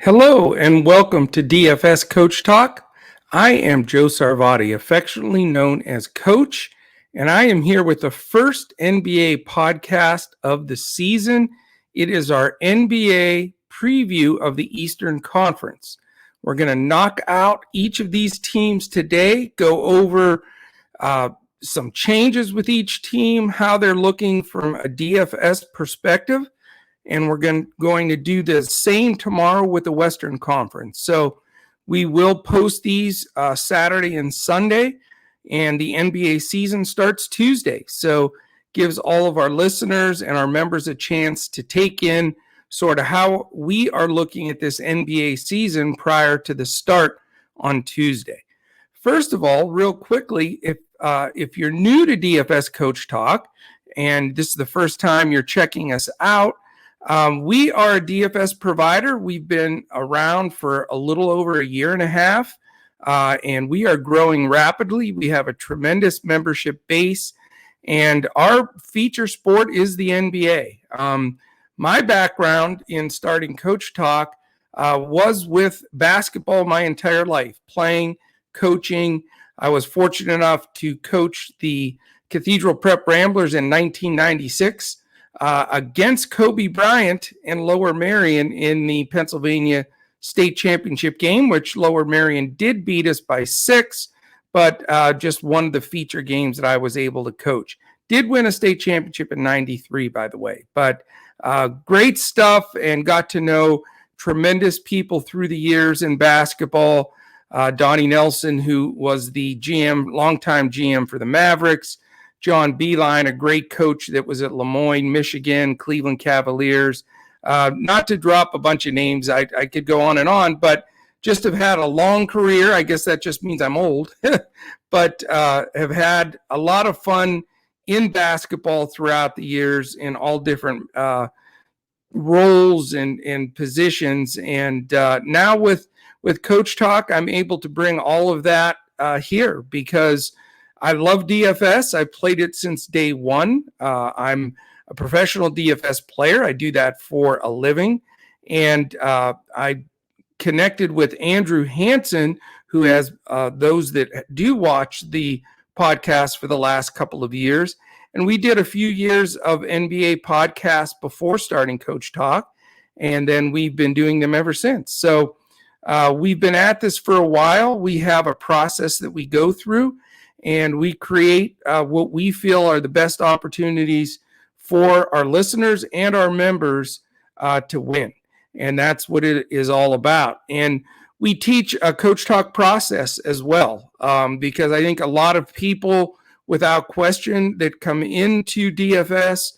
Hello and welcome to DFS Coach Talk. I am Joe Sarvati, affectionately known as Coach, and I am here with the first NBA podcast of the season. It is our NBA preview of the Eastern Conference. We're going to knock out each of these teams today, go over some changes with each team, how they're looking from a DFS perspective. And we're going to do the same tomorrow with the Western Conference. So we will post these Saturday and Sunday, and the NBA season starts Tuesday. So gives all of our listeners and our members a chance to take in sort of how we are looking at this NBA season prior to the start on Tuesday. First of all, real quickly, if you're new to DFS Coach Talk, and this is the first time you're checking us out, we are a DFS provider. We've been around for a little over a year and a half, and we are growing rapidly. We have a tremendous membership base, and our feature sport is the NBA. My background in starting Coach Talk was with basketball my entire life, playing, coaching. I was fortunate enough to coach the Cathedral Prep Ramblers in 1996. Against Kobe Bryant and Lower Merion in the Pennsylvania State Championship game, which Lower Merion did beat us by 6, but just one of the feature games that I was able to coach. Did win a state championship in 93, by the way, but great stuff, and got to know tremendous people through the years in basketball. Donnie Nelson, who was the GM, longtime GM for the Mavericks. John Beilein, a great coach that was at Lemoyne, Michigan, Cleveland Cavaliers. Not to drop a bunch of names, I could go on and on, but just have had a long career. I guess that just means I'm old, but have had a lot of fun in basketball throughout the years in all different roles and positions. And now with Coach Talk, I'm able to bring all of that here because I love DFS. I played it since day one. I'm a professional DFS player. I do that for a living. And I connected with Andrew Hansen, who has those that do watch the podcast for the last couple of years. And we did a few years of NBA podcasts before starting Coach Talk. And then we've been doing them ever since. So we've been at this for a while. We have a process that we go through, and we create what we feel are the best opportunities for our listeners and our members to win. And that's what it is all about. And we teach a Coach Talk process as well, because I think a lot of people, without question, that come into DFS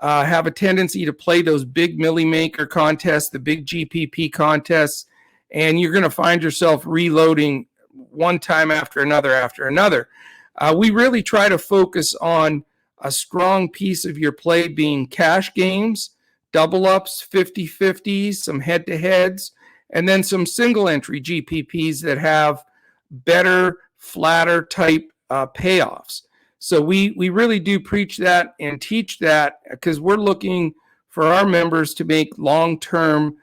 have a tendency to play those big Millie Maker contests, the big GPP contests, and you're going to find yourself reloading one time after another. We really try to focus on a strong piece of your play being cash games, double ups, 50-50s, some head-to-heads, and then some single entry GPPs that have better, flatter type payoffs. So we really do preach that and teach that because we're looking for our members to make long-term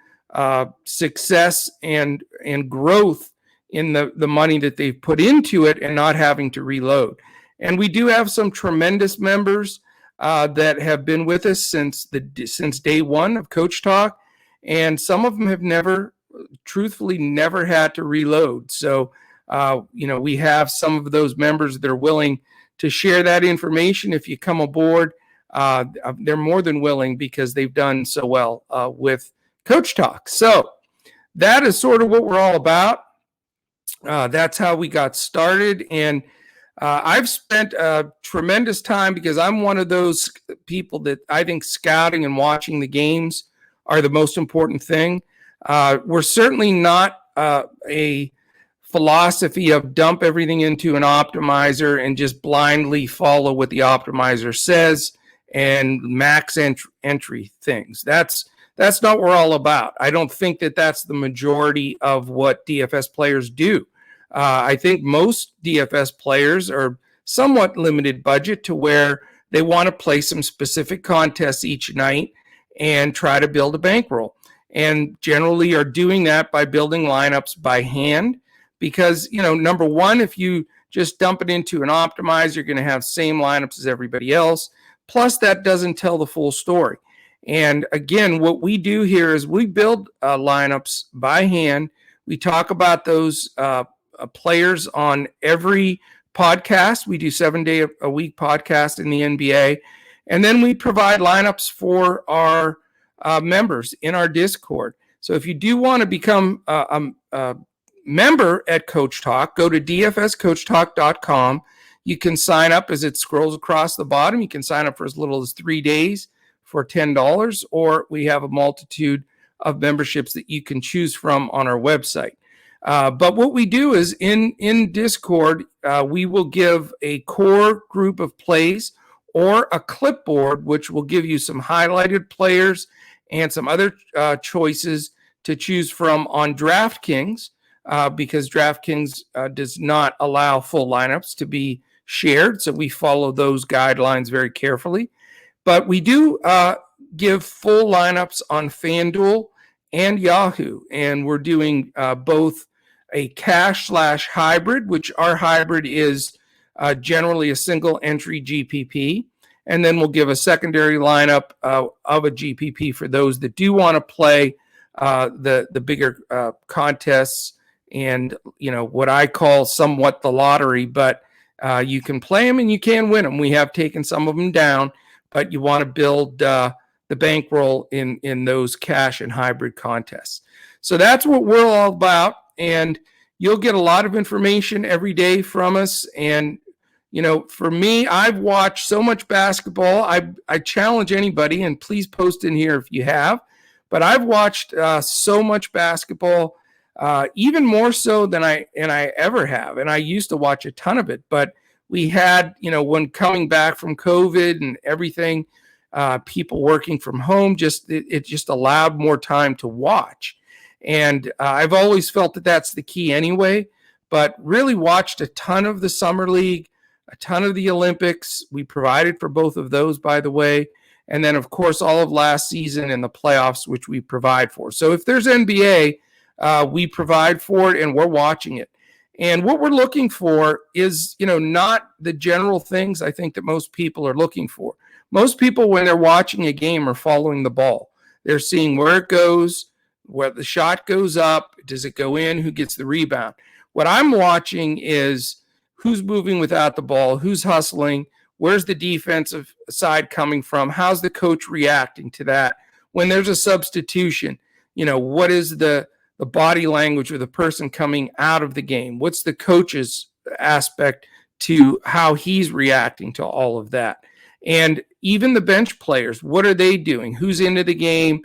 success and growth in the money that they've put into it and not having to reload. And we do have some tremendous members that have been with us since day one of Coach Talk, and some of them have truthfully never had to reload. So, we have some of those members that are willing to share that information. If you come aboard, they're more than willing because they've done so well with Coach Talk. So that is sort of what we're all about. That's how we got started. And I've spent tremendous time because I'm one of those people that I think scouting and watching the games are the most important thing. We're certainly not a philosophy of dump everything into an optimizer and just blindly follow what the optimizer says and max entry things. That's not what we're all about. I don't think that that's the majority of what DFS players do. I think most DFS players are somewhat limited budget to where they want to play some specific contests each night and try to build a bankroll. and generally are doing that by building lineups by hand. Because, number one, if you just dump it into an optimizer, you're going to have same lineups as everybody else. Plus, that doesn't tell the full story. And again, what we do here is we build lineups by hand. We talk about those players on every podcast. We do 7-day-a-week podcast in the NBA. And then we provide lineups for our members in our Discord. So if you do want to become a member at Coach Talk, go to dfscoachtalk.com. You can sign up as it scrolls across the bottom. You can sign up for as little as 3 days for $10, or we have a multitude of memberships that you can choose from on our website. But what we do is in Discord, we will give a core group of plays or a clipboard, which will give you some highlighted players and some other choices to choose from on DraftKings, because DraftKings does not allow full lineups to be shared. So we follow those guidelines very carefully. But we do give full lineups on FanDuel and Yahoo. And we're doing both a cash/hybrid, which our hybrid is generally a single entry GPP. And then we'll give a secondary lineup of a GPP for those that do want to play the bigger contests and, what I call somewhat the lottery. But you can play them and you can win them. We have taken some of them down, but you want to build the bankroll in those cash and hybrid contests. So that's what we're all about. And you'll get a lot of information every day from us. And, for me, I've watched so much basketball. I challenge anybody, and please post in here if you have, but I've watched so much basketball, even more so than I ever have. And I used to watch a ton of it, but we had, when coming back from COVID and everything, people working from home, it just allowed more time to watch. And I've always felt that that's the key anyway, but really watched a ton of the Summer League, a ton of the Olympics. We provided for both of those, by the way. And then, of course, all of last season and the playoffs, which we provide for. So if there's NBA, we provide for it and we're watching it. And what we're looking for is, not the general things I think that most people are looking for. Most people, when they're watching a game, are following the ball. They're seeing where it goes, where the shot goes up, does it go in, who gets the rebound. What I'm watching is who's moving without the ball, who's hustling, where's the defensive side coming from, how's the coach reacting to that. When there's a substitution, what is the body language of the person coming out of the game? What's the coach's aspect to how he's reacting to all of that? And even the bench players, what are they doing? Who's into the game?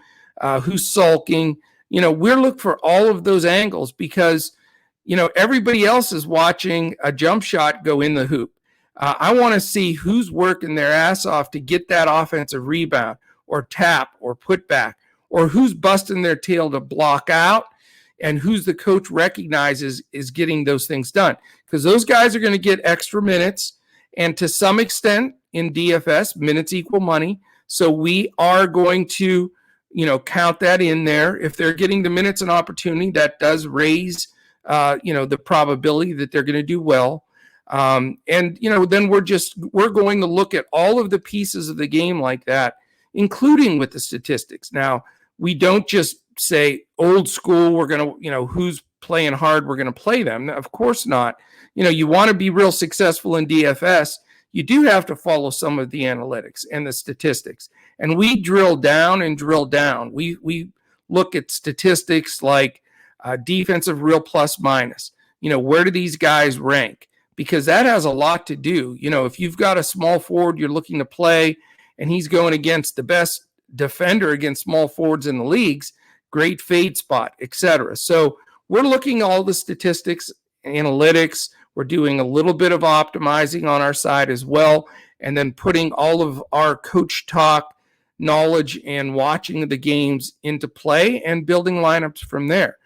Who's sulking? We're looking for all of those angles because, everybody else is watching a jump shot go in the hoop. I want to see who's working their ass off to get that offensive rebound or tap or put back, or who's busting their tail to block out, and who's the coach recognizes is getting those things done. Because those guys are going to get extra minutes, and to some extent in DFS, minutes equal money. So we are going to, count that in there. If they're getting the minutes and opportunity, that does raise, the probability that they're going to do well. And, then we're going to look at all of the pieces of the game like that, including with the statistics. Now, we don't just say old school, we're going to, who's playing hard, we're going to play them. Of course not. You want to be real successful in DFS, you do have to follow some of the analytics and the statistics. And we drill down and drill down. We look at statistics like defensive real plus minus. Where do these guys rank? Because that has a lot to do. If you've got a small forward you're looking to play and he's going against the best defender against small forwards in the leagues, great fade spot, etc. So we're looking at all the statistics, analytics. We're doing a little bit of optimizing on our side as well, and then putting all of our coach talk knowledge and watching the games into play and building lineups from there.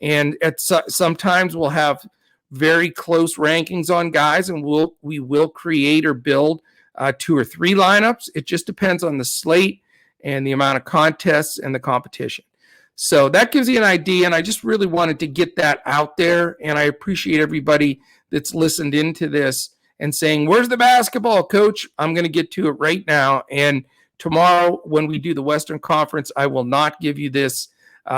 And sometimes we'll have very close rankings on guys, and we will create or build 2 or 3 lineups. It just depends on the slate and the amount of contests and the competition. So that gives you an idea, and I just really wanted to get that out there, and I appreciate everybody that's listened into this and saying, where's the basketball, Coach? I'm going to get to it right now, and tomorrow when we do the Western Conference, I will not give you this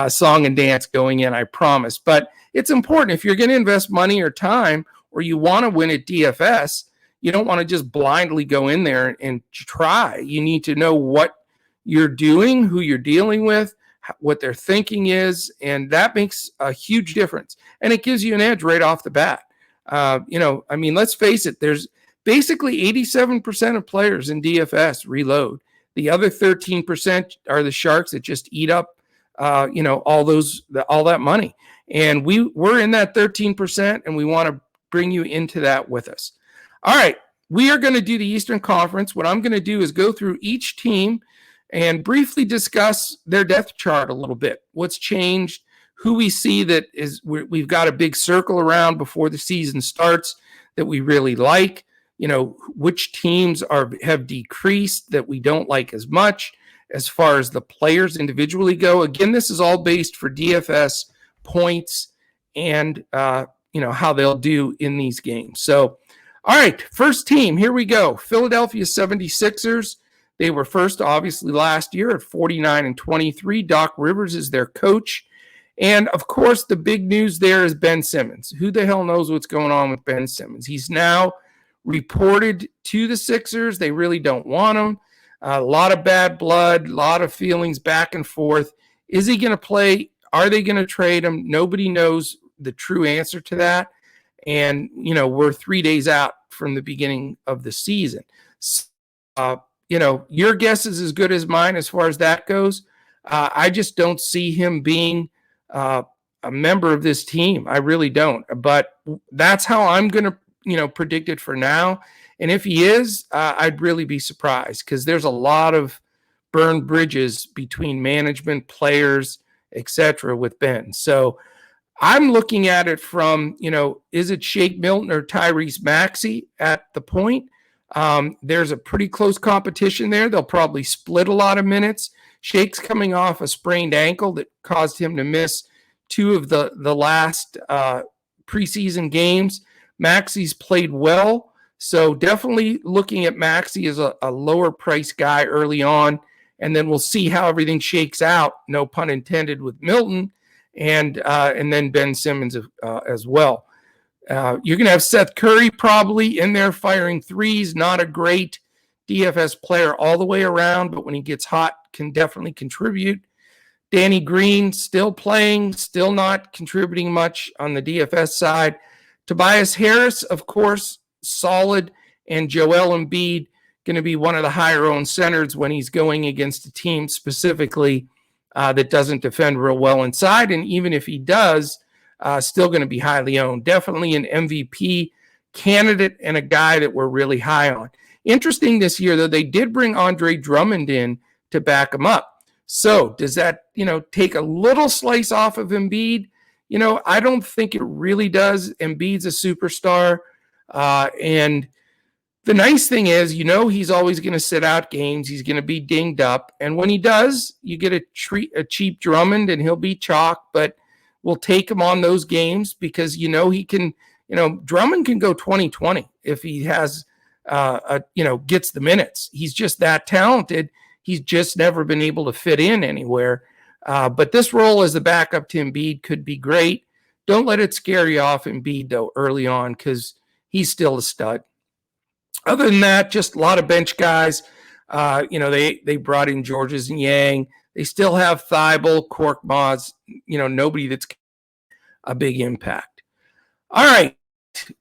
song and dance going in, I promise. But it's important. If you're going to invest money or time or you want to win at DFS, you don't want to just blindly go in there and try. You need to know what you're doing, who you're dealing with, what their thinking is, and that makes a huge difference. And it gives you an edge right off the bat. Let's face it, there's basically 87% of players in DFS reload. The other 13% are the sharks that just eat up, all that money. And we're in that 13%, and we want to bring you into that with us. All right, we are going to do the Eastern Conference. What I'm going to do is go through each team and briefly discuss their depth chart a little bit. What's changed, who we see that we've got a big circle around before the season starts that we really like, which teams have decreased that we don't like as much as far as the players individually go. Again, this is all based for DFS points and, how they'll do in these games. So, all right, first team, here we go. Philadelphia 76ers. They were first, obviously, last year at 49-23. Doc Rivers is their coach. And, of course, the big news there is Ben Simmons. Who the hell knows what's going on with Ben Simmons? He's now reported to the Sixers. They really don't want him. A lot of bad blood, a lot of feelings back and forth. Is he going to play? Are they going to trade him? Nobody knows the true answer to that. And, we're 3 days out from the beginning of the season. Your guess is as good as mine as far as that goes. I just don't see him being a member of this team. I really don't. But that's how I'm going to, predict it for now. And if he is, I'd really be surprised because there's a lot of burned bridges between management, players, etc. with Ben. So I'm looking at it from, is it Shake Milton or Tyrese Maxey at the point? There's a pretty close competition there. They'll probably split a lot of minutes. Shake's coming off a sprained ankle that caused him to miss 2 of the last preseason games. Maxey's played well, so definitely looking at Maxey as a lower price guy early on, and then we'll see how everything shakes out, no pun intended, with Milton, and then Ben Simmons as well. You're going to have Seth Curry probably in there firing threes. Not a great DFS player all the way around, but when he gets hot, can definitely contribute. Danny Green still playing, still not contributing much on the DFS side. Tobias Harris, of course, solid, and Joel Embiid going to be one of the higher-owned centers when he's going against a team specifically that doesn't defend real well inside, and even if he does, still going to be highly owned. Definitely an MVP candidate and a guy that we're really high on. Interesting this year, though, they did bring Andre Drummond in to back him up. So does that, take a little slice off of Embiid? I don't think it really does. Embiid's a superstar. And the nice thing is, he's always going to sit out games. He's going to be dinged up. And when he does, you get a cheap Drummond and he'll be chalk, but we'll take him on those games because, he can, Drummond can go 20-20 if he has, gets the minutes. He's just that talented. He's just never been able to fit in anywhere. But this role as the backup to Embiid could be great. Don't let it scare you off Embiid, though, early on because he's still a stud. Other than that, just a lot of bench guys. They brought in Georges and Yang. They still have Thibault, Korkmaz, nobody that's a big impact. All right,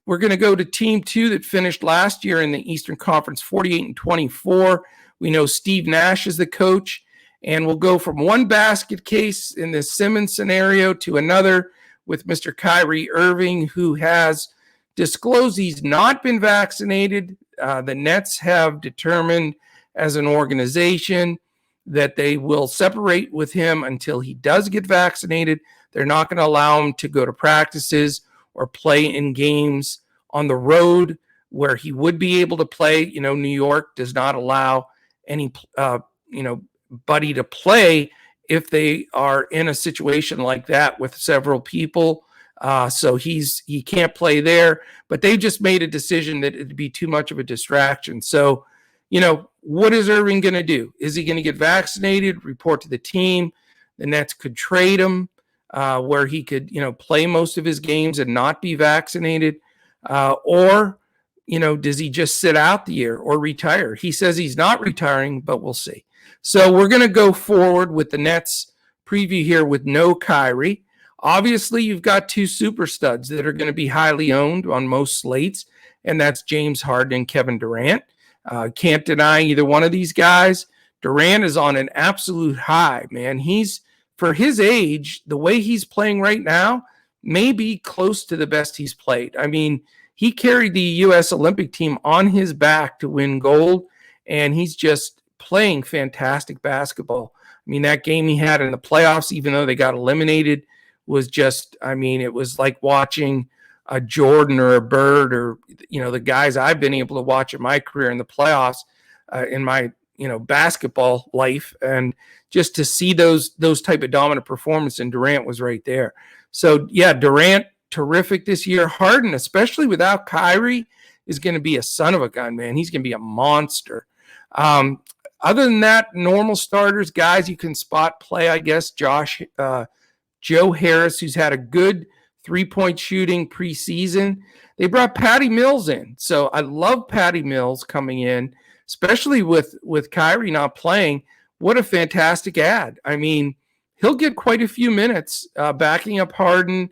we're going to go to Team 2 that finished last year in the Eastern Conference 48-24. We know Steve Nash is the coach, and we'll go from one basket case in the Simmons scenario to another with Mr. Kyrie Irving, who has disclosed he's not been vaccinated. The Nets have determined as an organization that they will separate with him until he does get vaccinated. They're not going to allow him to go to practices or play in games on the road where he would be able to play. New York does not allow any, buddy to play if they are in a situation like that with several people. So he can't play there, but they just made a decision that it'd be too much of a distraction. So, what is Irving going to do? Is he going to get vaccinated, report to the team? The Nets could trade him where he could, play most of his games and not be vaccinated. Or does he just sit out the year or retire? He says he's not retiring, but we'll see. So we're going to go forward with the Nets preview here with no Kyrie. Obviously, you've got two super studs that are going to be highly owned on most slates, and that's James Harden and Kevin Durant. Can't deny either one of these guys. Durant is on an absolute high, man. He's, for his age, the way he's playing right now, may be close to the best he's played. I mean, he carried the U.S. Olympic team on his back to win gold, and he's just playing fantastic basketball. I mean, that game he had in the playoffs, even though they got eliminated, was just, it was like watching a Jordan or a Bird or, the guys I've been able to watch in my career in the playoffs, in my, basketball life. And just to see those type of dominant performance, and Durant was right there. So, yeah, Durant, terrific this year. Harden, especially without Kyrie, is going to be a son of a gun, man. He's going to be a monster. Other than that, normal starters, guys you can spot play, I guess, Joe Harris, who's had a good three-point shooting preseason. They brought Patty Mills in. So I love Patty Mills coming in, especially with Kyrie not playing. What a fantastic ad. I mean, he'll get quite a few minutes backing up Harden,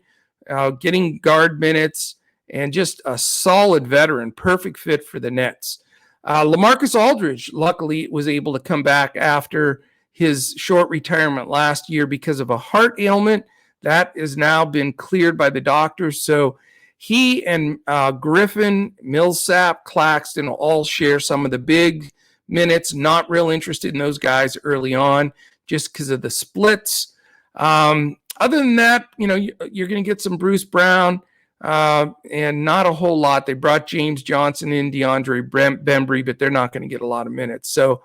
getting guard minutes, and just a solid veteran, perfect fit for the Nets. LaMarcus Aldridge, luckily, was able to come back after his short retirement last year because of a heart ailment. That has now been cleared by the doctors. So he and Griffin, Millsap, Claxton all share some of the big minutes. Not real interested in those guys early on just because of the splits. Other than that, you're going to get some Bruce Brown and not a whole lot. They brought James Johnson in, DeAndre Bembry, but they're not going to get a lot of minutes. So,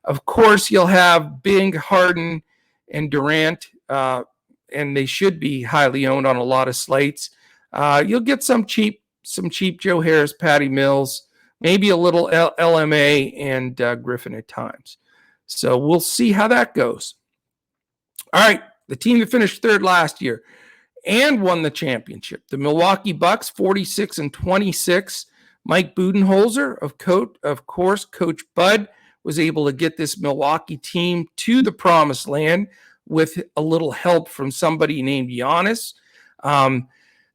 of course, you'll have Bing, Harden, and Durant, and they should be highly owned on a lot of slates. You'll get some cheap Joe Harris, Patty Mills, maybe a little LMA and Griffin at times. So we'll see how that goes. All right, the team that finished third last year and won the championship, the Milwaukee Bucks, 46-26. Mike Budenholzer, of course, Coach Bud, was able to get this Milwaukee team to the promised land with a little help from somebody named Giannis.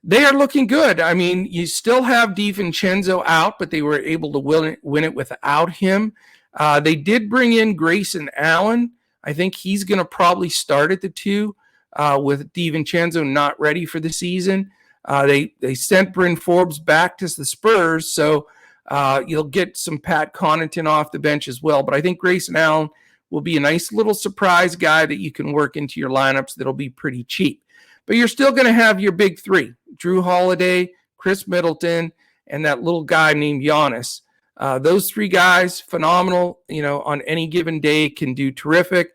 They are looking good. I mean, you still have DiVincenzo out, but they were able to win it without him. They did bring in Grayson Allen. I think he's going to probably start at the 2 with DiVincenzo not ready for the season. They sent Bryn Forbes back to the Spurs, so you'll get some Pat Connaughton off the bench as well. But I think Grayson Allen will be a nice little surprise guy that you can work into your lineups that'll be pretty cheap. But you're still going to have your big 3, Drew Holiday, Chris Middleton, and that little guy named Giannis. Those 3 guys, phenomenal, on any given day, can do terrific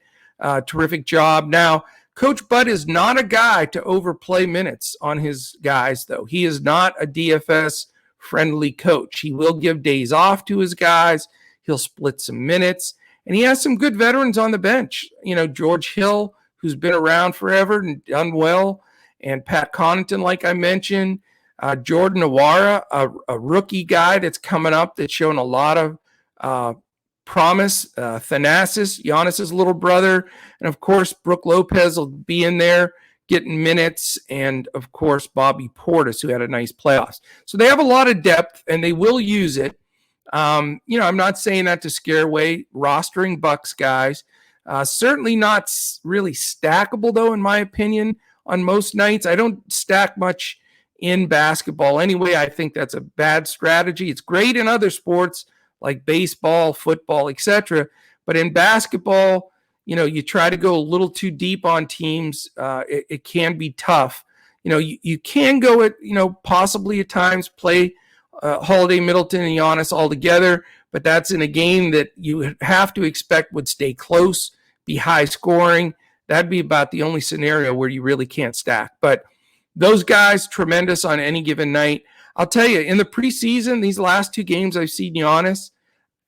job. Now, Coach Bud is not a guy to overplay minutes on his guys, though. He is not a DFS-friendly coach. He will give days off to his guys. He'll split some minutes. And he has some good veterans on the bench. George Hill, who's been around forever and done well, and Pat Connaughton, like I mentioned. Jordan Nwora, a rookie guy that's coming up that's shown a lot of promise. Thanasis, Giannis's little brother. And, of course, Brook Lopez will be in there getting minutes. And, of course, Bobby Portis, who had a nice playoffs. So they have a lot of depth, and they will use it. I'm not saying that to scare away rostering Bucks guys. Certainly not really stackable, though, in my opinion, on most nights. I don't stack much in basketball anyway. I think that's a bad strategy. It's great in other sports like baseball, football, etc. But in basketball, you try to go a little too deep on teams. It can be tough. You can go at, possibly at times play Holiday, Middleton, and Giannis all together, but that's in a game that you have to expect would stay close, be high scoring, that'd be about the only scenario where you really can't stack. But those guys, tremendous on any given night. I'll tell you, in the preseason, these last 2 games I've seen Giannis,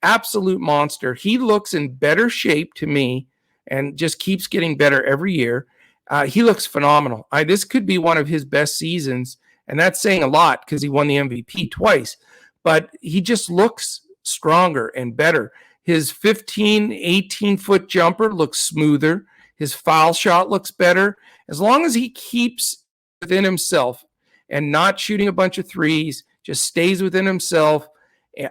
absolute monster. He looks in better shape to me and just keeps getting better every year. He looks phenomenal. This could be one of his best seasons, and that's saying a lot because he won the MVP twice. But he just looks stronger and better. His 15, 18-foot jumper looks smoother. His foul shot looks better. As long as he keeps within himself and not shooting a bunch of threes, just stays within himself,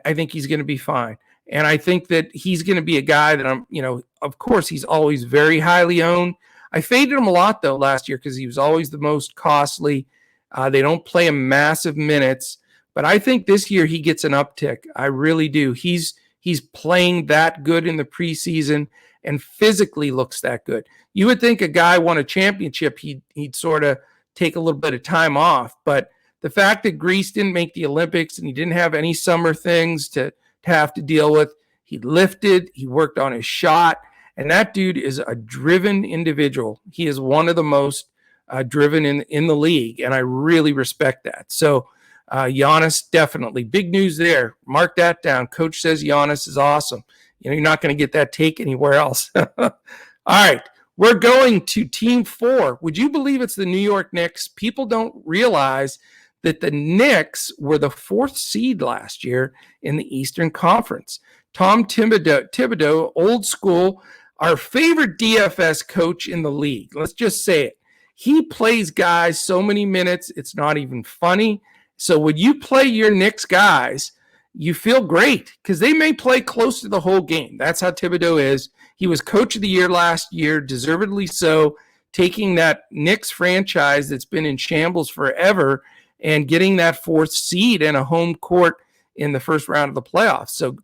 I think he's going to be fine. And I think that he's going to be a guy that of course, he's always very highly owned. I faded him a lot, though, last year because he was always the most costly. They don't play him massive minutes. But I think this year he gets an uptick. I really do. He's playing that good in the preseason and physically looks that good. You would think a guy won a championship, he'd sort of take a little bit of time off. But the fact that Greece didn't make the Olympics and he didn't have any summer things to have to deal with, he lifted, he worked on his shot, and that dude is a driven individual. He is one of the most driven in the league, and I really respect that. So Giannis, definitely. Big news there. Mark that down. Coach says Giannis is awesome. You're not going to get that take anywhere else. All right. We're going to Team 4. Would you believe it's the New York Knicks? People don't realize that the Knicks were the 4th seed last year in the Eastern Conference. Tom Thibodeau, old school, our favorite DFS coach in the league. Let's just say it. He plays guys so many minutes, it's not even funny. So when you play your Knicks guys, you feel great because they may play close to the whole game. That's how Thibodeau is. He was coach of the year last year, deservedly so, taking that Knicks franchise that's been in shambles forever and getting that 4th seed and a home court in the first round of the playoffs. So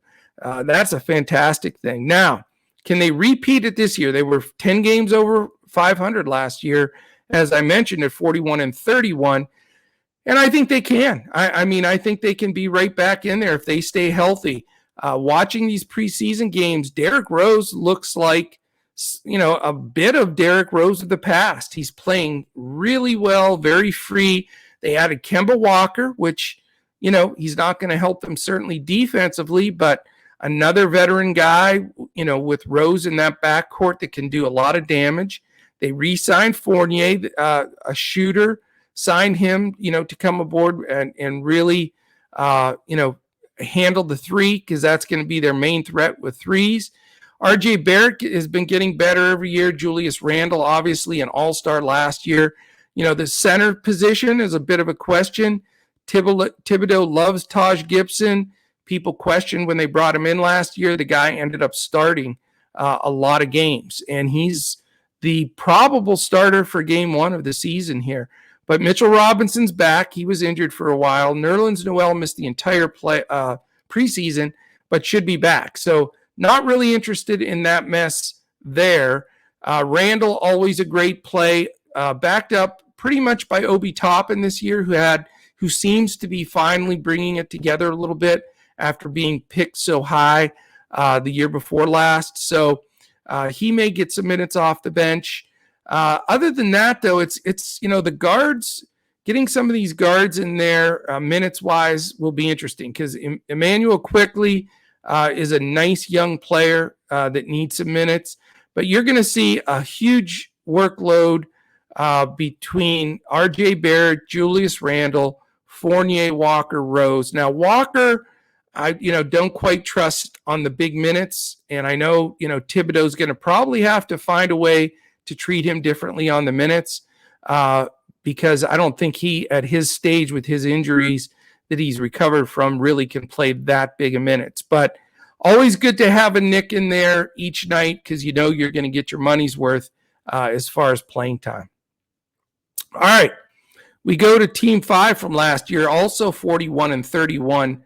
that's a fantastic thing. Now, can they repeat it this year? They were 10 games over 500 last year, as I mentioned, at 41-31. And I think they can. I think they can be right back in there if they stay healthy. Watching these preseason games, Derrick Rose looks like, a bit of Derrick Rose of the past. He's playing really well, very free. They added Kemba Walker, which, he's not going to help them certainly defensively, but another veteran guy, with Rose in that backcourt that can do a lot of damage. They re-signed Fournier, a shooter, signed him, to come aboard and really, handle the three because that's going to be their main threat with threes. RJ Barrett has been getting better every year. Julius Randle, obviously an all-star last year. The center position is a bit of a question. Thibodeau loves Taj Gibson. People questioned when they brought him in last year. The guy ended up starting a lot of games, and he's the probable starter for game 1 of the season here. But Mitchell Robinson's back. He was injured for a while. Nerlens Noel missed the entire preseason, but should be back. So not really interested in that mess there. Randall, always a great play, backed up pretty much by Obi Toppin this year, who seems to be finally bringing it together a little bit after being picked so high the year before last. So he may get some minutes off the bench. Other than that, though, it's the guards, getting some of these guards in there minutes-wise will be interesting because Emmanuel Quickley is a nice young player that needs some minutes. But you're going to see a huge workload between RJ Barrett, Julius Randle, Fournier, Walker, Rose. Now, Walker, I don't quite trust on the big minutes, and I know Thibodeau's going to probably have to find a way to treat him differently on the minutes because I don't think he, at his stage with his injuries that he's recovered from, really can play that big of minutes. But always good to have a Nick in there each night because you're going to get your money's worth as far as playing time. All right, we go to Team 5 from last year, also 41-31,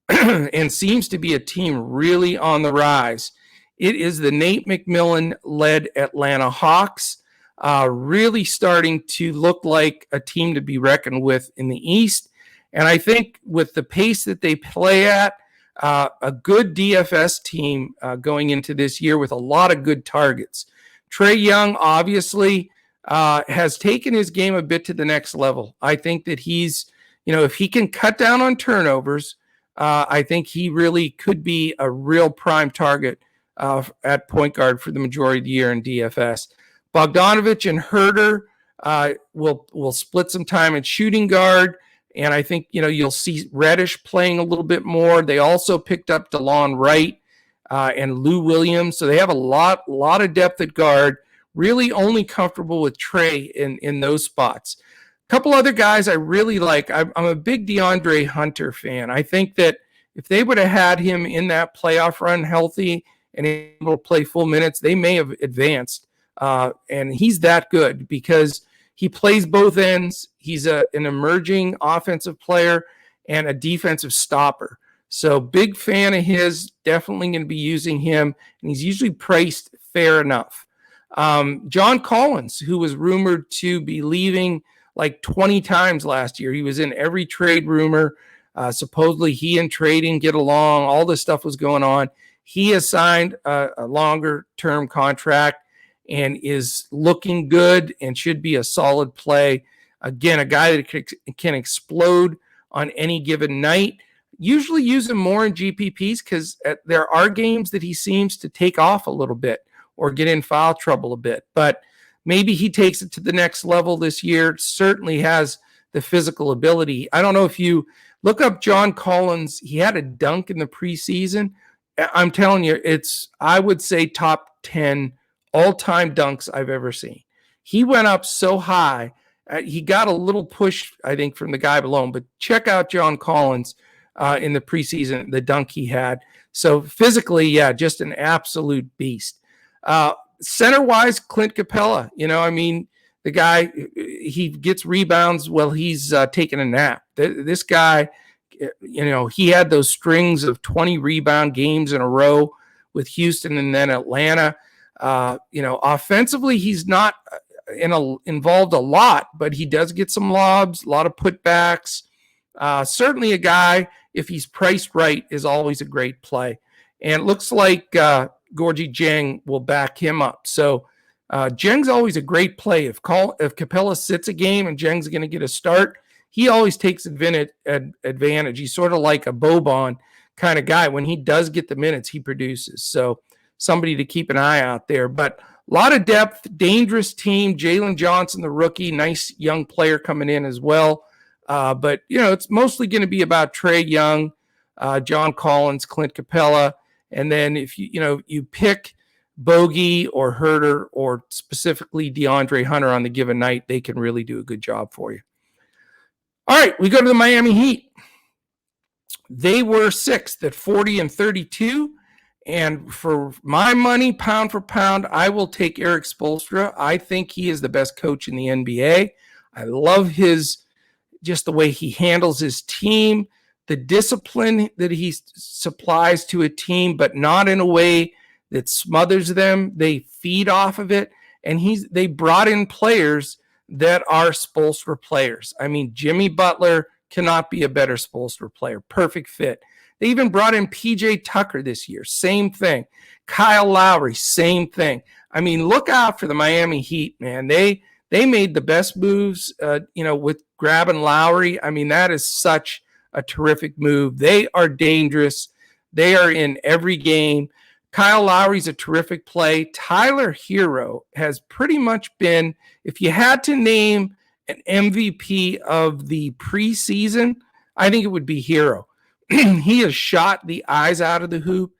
and seems to be a team really on the rise. It is the Nate McMillan-led Atlanta Hawks, really starting to look like a team to be reckoned with in the East. And I think with the pace that they play at, a good DFS team going into this year with a lot of good targets. Trae Young obviously has taken his game a bit to the next level. I think that he's, if he can cut down on turnovers, I think he really could be a real prime target at point guard for the majority of the year in DFS. Bogdanovich and Herter will split some time at shooting guard. And I think, you'll see Reddish playing a little bit more. They also picked up DeLon Wright and Lou Williams. So they have a lot of depth at guard. Really only comfortable with Trae in those spots. A couple other guys I really like. I'm a big DeAndre Hunter fan. I think that if they would have had him in that playoff run healthy and able to play full minutes, they may have advanced. And he's that good because he plays both ends. He's an emerging offensive player and a defensive stopper. So big fan of his, definitely going to be using him. And he's usually priced fair enough. John Collins, who was rumored to be leaving like 20 times last year. He was in every trade rumor. Supposedly he and Trae didn't get along. All this stuff was going on. He has signed a longer-term contract and is looking good and should be a solid play. Again, a guy that can explode on any given night. Usually use him more in GPPs because there are games that he seems to take off a little bit or get in foul trouble a bit. But maybe he takes it to the next level this year. Certainly has the physical ability. I don't know if you look up John Collins. He had a dunk in the preseason. I'm telling you, I would say top 10 all-time dunks I've ever seen. He went up so high. He got a little push, I think, from the guy below him. But check out John Collins in the preseason, the dunk he had. So physically, yeah, just an absolute beast. Center-wise, Clint Capella. The guy, he gets rebounds while he's taking a nap. This guy, he had those strings of 20 rebound games in a row with Houston and then Atlanta. Offensively, he's not involved a lot, but he does get some lobs, a lot of putbacks. Certainly a guy, if he's priced right, is always a great play. And it looks like Gorgie Dieng will back him up. So Dieng's always a great play. If Capella sits a game and Dieng's going to get a start, he always takes advantage. He's sort of like a Boban kind of guy. When he does get the minutes, he produces. So somebody to keep an eye out there. But a lot of depth, dangerous team. Jalen Johnson, the rookie, nice young player coming in as well. But it's mostly going to be about Trae Young, John Collins, Clint Capella. And then if you pick Bogey or Herter or specifically DeAndre Hunter on the given night, they can really do a good job for you. All right, we go to the Miami Heat. They were 6th at 40-32. And for my money, pound for pound, I will take Eric Spoelstra. I think he is the best coach in the NBA. I love just the way he handles his team, the discipline that he supplies to a team, but not in a way that smothers them. They feed off of it. And they brought in players that are Spoelstra players. I mean, Jimmy Butler cannot be a better Spoelstra player. Perfect fit. They even brought in PJ Tucker this year. Same thing. Kyle Lowry, same thing. I mean, look out for the Miami Heat, man. They made the best moves, with grabbing Lowry. I mean, that is such a terrific move. They are dangerous. They are in every game. Kyle Lowry's a terrific play. Tyler Hero has pretty much been, if you had to name an MVP of the preseason, I think it would be Hero. He has shot the eyes out of the hoop,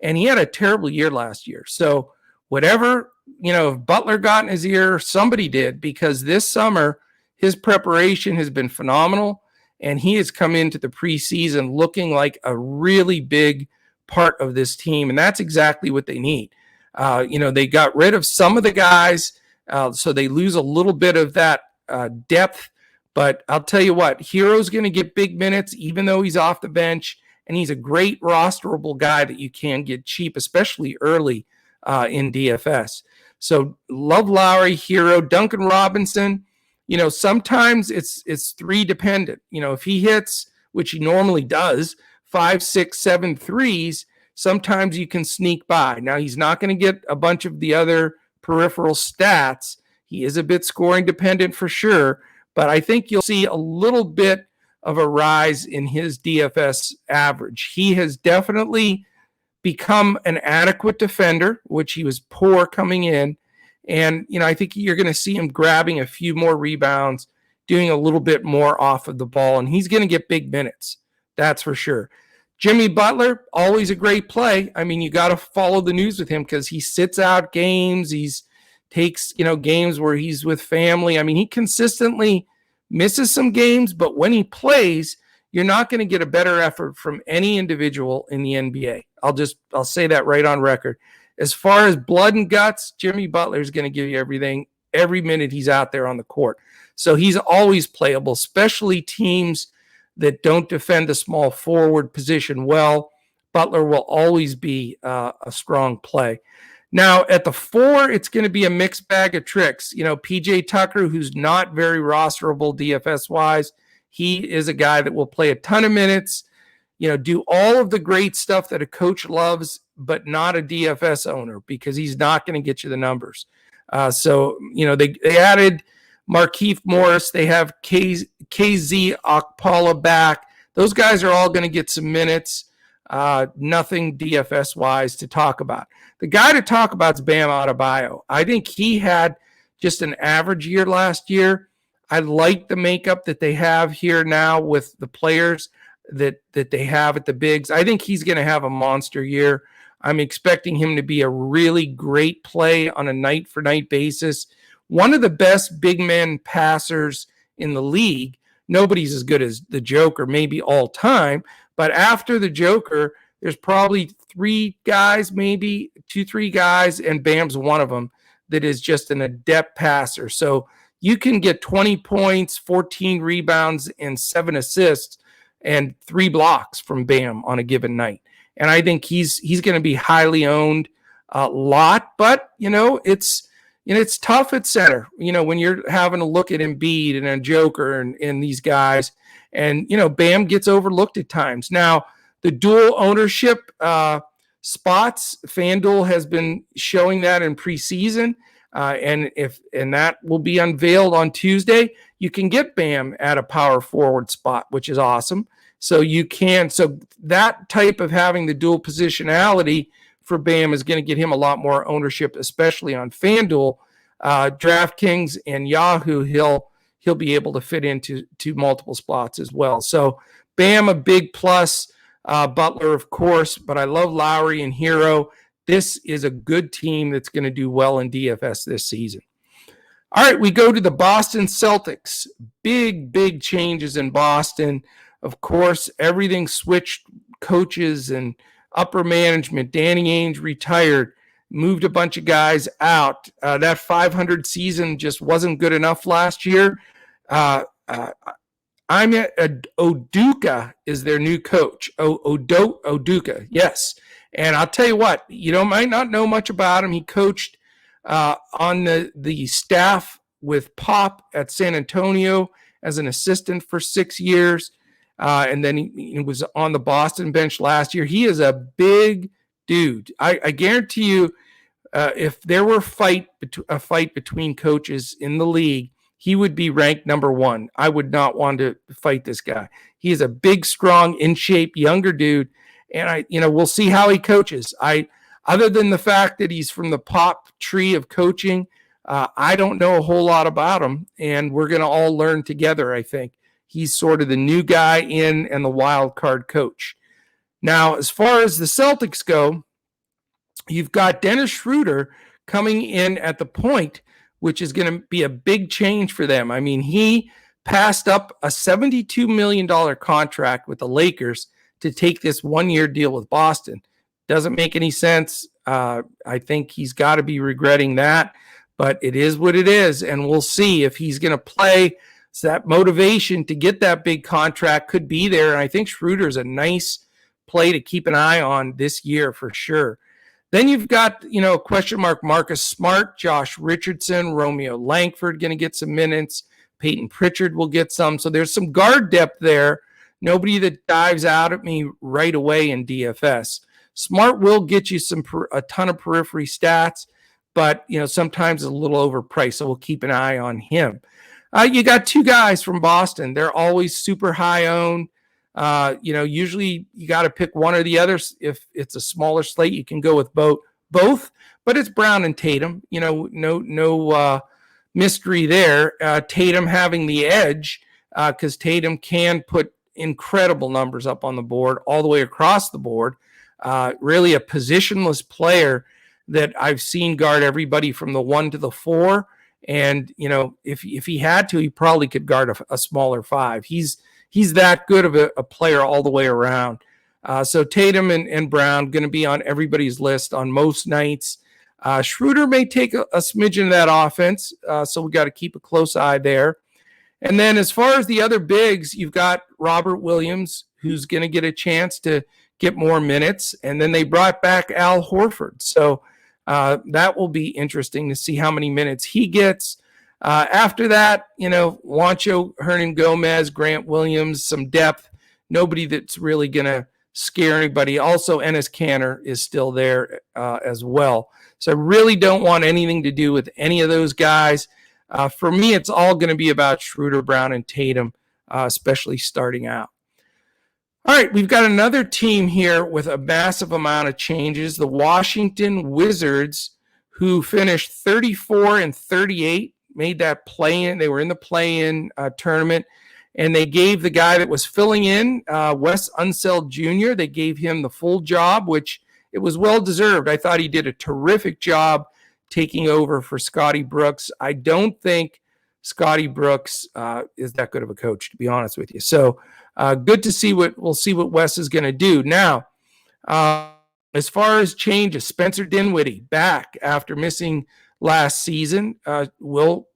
and he had a terrible year last year. So whatever, if Butler got in his ear, somebody did, because this summer his preparation has been phenomenal, and he has come into the preseason looking like a really big part of this team, and that's exactly what they need. They got rid of some of the guys, so they lose a little bit of that depth. But I'll tell you what, Hero's going to get big minutes, even though he's off the bench, and he's a great rosterable guy that you can get cheap, especially early in DFS. So love Lowry, Hero, Duncan Robinson. Sometimes it's three dependent. If he hits, which he normally does, 5, 6, 7 threes, sometimes you can sneak by. Now, he's not going to get a bunch of the other peripheral stats. He is a bit scoring dependent for sure, but I think you'll see a little bit of a rise in his DFS average. He has definitely become an adequate defender, which he was poor coming in. And, I think you're going to see him grabbing a few more rebounds, doing a little bit more off of the ball, and he's going to get big minutes. That's for sure. Jimmy Butler, always a great play. I mean, you got to follow the news with him because he sits out games. He's takes, games where he's with family. I mean, he consistently misses some games, but when he plays, you're not going to get a better effort from any individual in the NBA. I'll say that right on record. As far as blood and guts, Jimmy Butler is going to give you everything every minute he's out there on the court. So he's always playable, especially teams that don't defend the small forward position well. Butler will always be a strong play. Now, at the 4, it's going to be a mixed bag of tricks. PJ Tucker, who's not very rosterable DFS-wise, he is a guy that will play a ton of minutes, do all of the great stuff that a coach loves, but not a DFS owner because he's not going to get you the numbers. So they added Markieff Morris. They have KZ Okpala back. Those guys are all going to get some minutes. Nothing DFS-wise to talk about. The guy to talk about is Bam Adebayo. I think he had just an average year last year. I like the makeup that they have here now with the players that they have at the bigs. I think he's going to have a monster year. I'm expecting him to be a really great play on a night-for-night basis. One of the best big man passers in the league. Nobody's as good as the Joker, maybe all time. But after the Joker, there's probably 3 guys, maybe 2-3 guys, and Bam's one of them that is just an adept passer. So you can get 20 points, 14 rebounds, and 7 assists and 3 blocks from Bam on a given night. And I think he's going to be highly owned a lot, but it's tough at center. When you're having to look at Embiid and a Joker and these guys, and Bam gets overlooked at times. Now, the dual ownership spots, FanDuel has been showing that in preseason, and that will be unveiled on Tuesday. You can get Bam at a power forward spot, which is awesome. So that type of having the dual positionality for Bam is going to get him a lot more ownership, especially on FanDuel, DraftKings, and Yahoo. He'll be able to fit into multiple spots as well. So Bam, a big plus. Butler, of course, but I love Lowry and Hero. This is a good team that's going to do well in DFS this season. All right, we go to the Boston Celtics. Big changes in Boston. Of course, everything switched, coaches and upper management. Danny Ainge retired, moved a bunch of guys out. That 500 season just wasn't good enough last year. Oduka is their new coach. Oduka, yes. And I'll tell you what, might not know much about him. He coached on the staff with Pop at San Antonio as an assistant for 6 years. And then he was on the Boston bench last year. He is a big dude. I guarantee you, if there were a fight between coaches in the league, he would be ranked number 1. I would not want to fight this guy. He is a big, strong, in shape, younger dude. And we'll see how he coaches. Other than the fact that he's from the Pop tree of coaching, I don't know a whole lot about him. And we're going to all learn together, I think. He's sort of the new guy in and the wild card coach. Now, as far as the Celtics go, you've got Dennis Schroeder coming in at the point, which is going to be a big change for them. I mean, he passed up a $72 million contract with the Lakers to take this 1-year deal with Boston. Doesn't make any sense. I think he's got to be regretting that, but it is what it is, and we'll see if he's going to play. So that motivation to get that big contract could be there, and I think Schroeder's a nice play to keep an eye on this year for sure. Then you've got, question mark Marcus Smart, Josh Richardson, Romeo Langford going to get some minutes. Peyton Pritchard will get some. So there's some guard depth there. Nobody that dives out at me right away in DFS. Smart will get you a ton of periphery stats, but sometimes it's a little overpriced, so we'll keep an eye on him. You got two guys from Boston. They're always super high owned. Usually you got to pick one or the other. If it's a smaller slate, you can go with both, but it's Brown and Tatum. No mystery there. Tatum having the edge because Tatum can put incredible numbers up on the board all the way across the board. Really a positionless player that I've seen guard everybody from the 1 to the 4. And, if he had to, he probably could guard a smaller 5. He's that good of a player all the way around. So Tatum and Brown going to be on everybody's list on most nights. Schroeder may take a smidgen of that offense, so we got to keep a close eye there. And then as far as the other bigs, you've got Robert Williams, who's going to get a chance to get more minutes. And then they brought back Al Horford. So that will be interesting to see how many minutes he gets. After that, Juancho, Hernangomez, Grant Williams, some depth. Nobody that's really going to scare anybody. Also, Enes Kanter is still there as well. So I really don't want anything to do with any of those guys. For me, it's all going to be about Schroeder, Brown, and Tatum, especially starting out. All right, we've got another team here with a massive amount of changes. The Washington Wizards, who finished 34-38, made that play-in. They were in the play-in tournament, and they gave the guy that was filling in, Wes Unseld Jr., they gave him the full job, which it was well-deserved. I thought he did a terrific job taking over for Scotty Brooks. I don't think Scotty Brooks is that good of a coach, to be honest with you. So good to see we'll see what Wes is going to do. Now, as far as changes, Spencer Dinwiddie back after missing last season will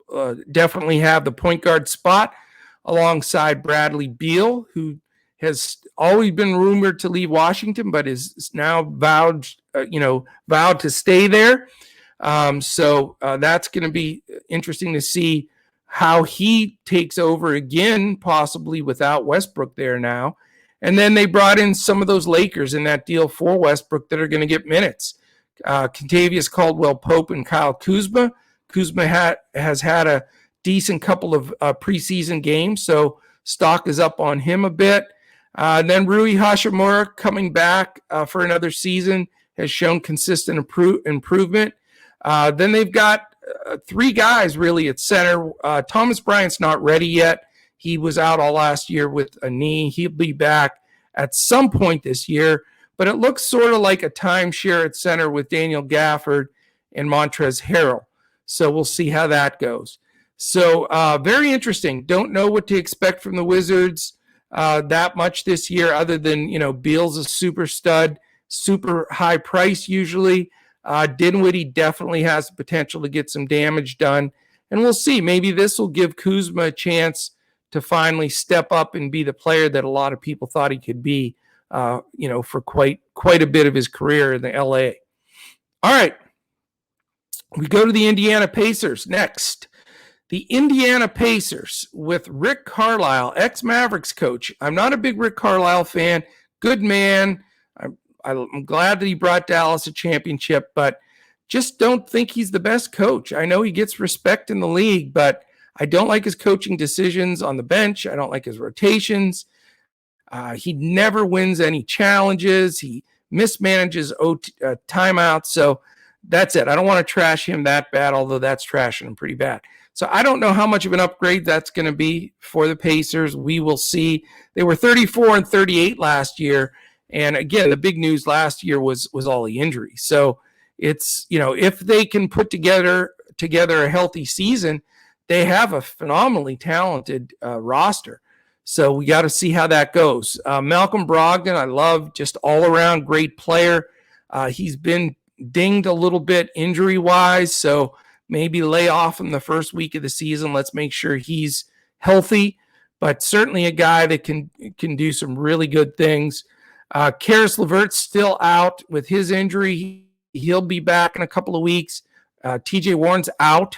definitely have the point guard spot alongside Bradley Beal, who has always been rumored to leave Washington, but is now vowed to stay there. So that's going to be interesting to see how he takes over again, possibly without Westbrook there now. And then they brought in some of those Lakers in that deal for Westbrook that are going to get minutes. Kentavious Caldwell-Pope and Kyle Kuzma. Kuzma has had a decent couple of preseason games, so stock is up on him a bit. Then Rui Hachimura coming back for another season has shown consistent improvement. Then they've got three guys really at center. Thomas Bryant's not ready yet. He was out all last year with a knee. He'll be back at some point this year, but it looks sort of like a timeshare at center with Daniel Gafford and Montrezl Harrell. So we'll see how that goes. So very interesting. Don't know what to expect from the Wizards that much this year, other than, Beal's a super stud, super high price usually. Dinwiddie definitely has the potential to get some damage done. And we'll see. Maybe this will give Kuzma a chance to finally step up and be the player that a lot of people thought he could be, for quite a bit of his career in the LA. All right. We go to the Indiana Pacers next. The Indiana Pacers with Rick Carlisle, ex-Mavericks coach. I'm not a big Rick Carlisle fan. Good man. I'm glad that he brought Dallas a championship, but just don't think he's the best coach. I know he gets respect in the league, but I don't like his coaching decisions on the bench. I don't like his rotations. He never wins any challenges. He mismanages timeouts. So that's it. I don't want to trash him that bad, although that's trashing him pretty bad. So I don't know how much of an upgrade that's going to be for the Pacers. We will see. They were 34-38 last year. And again, the big news last year was all the injuries. So it's, if they can put together a healthy season, they have a phenomenally talented roster. So we got to see how that goes. Malcolm Brogdon, I love, just all around great player. He's been dinged a little bit injury-wise, so maybe lay off him the first week of the season. Let's make sure he's healthy, but certainly a guy that can do some really good things. Karis Levert's still out with his injury. He'll be back in a couple of weeks. TJ Warren's out.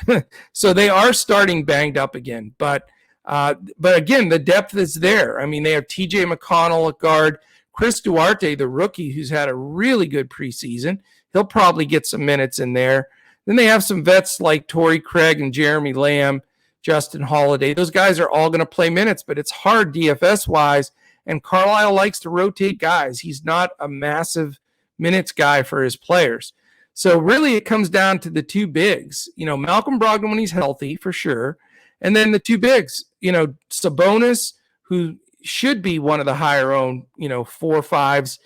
So they are starting banged up again. But again, the depth is there. I mean, they have TJ McConnell at guard. Chris Duarte, the rookie, who's had a really good preseason. He'll probably get some minutes in there. Then they have some vets like Torrey Craig and Jeremy Lamb, Justin Holiday. Those guys are all going to play minutes, but it's hard DFS-wise, and Carlisle likes to rotate guys. He's not a massive minutes guy for his players. So really it comes down to the two bigs. Malcolm Brogdon when he's healthy, for sure, and then the two bigs. Sabonis, who should be one of the higher-owned, 4-5s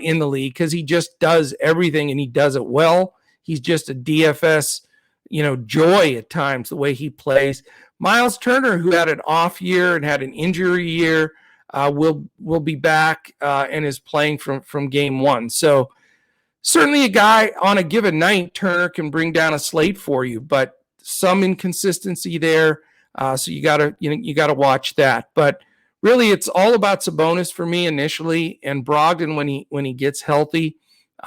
in the league because he just does everything and he does it well. He's just a DFS, joy at times, the way he plays. Miles Turner, who had an off year and had an injury year, will be back and is playing from game one. So certainly a guy on a given night, Turner can bring down a slate for you, but some inconsistency there. So you gotta watch that. But really, it's all about Sabonis for me initially, and Brogdon when he gets healthy,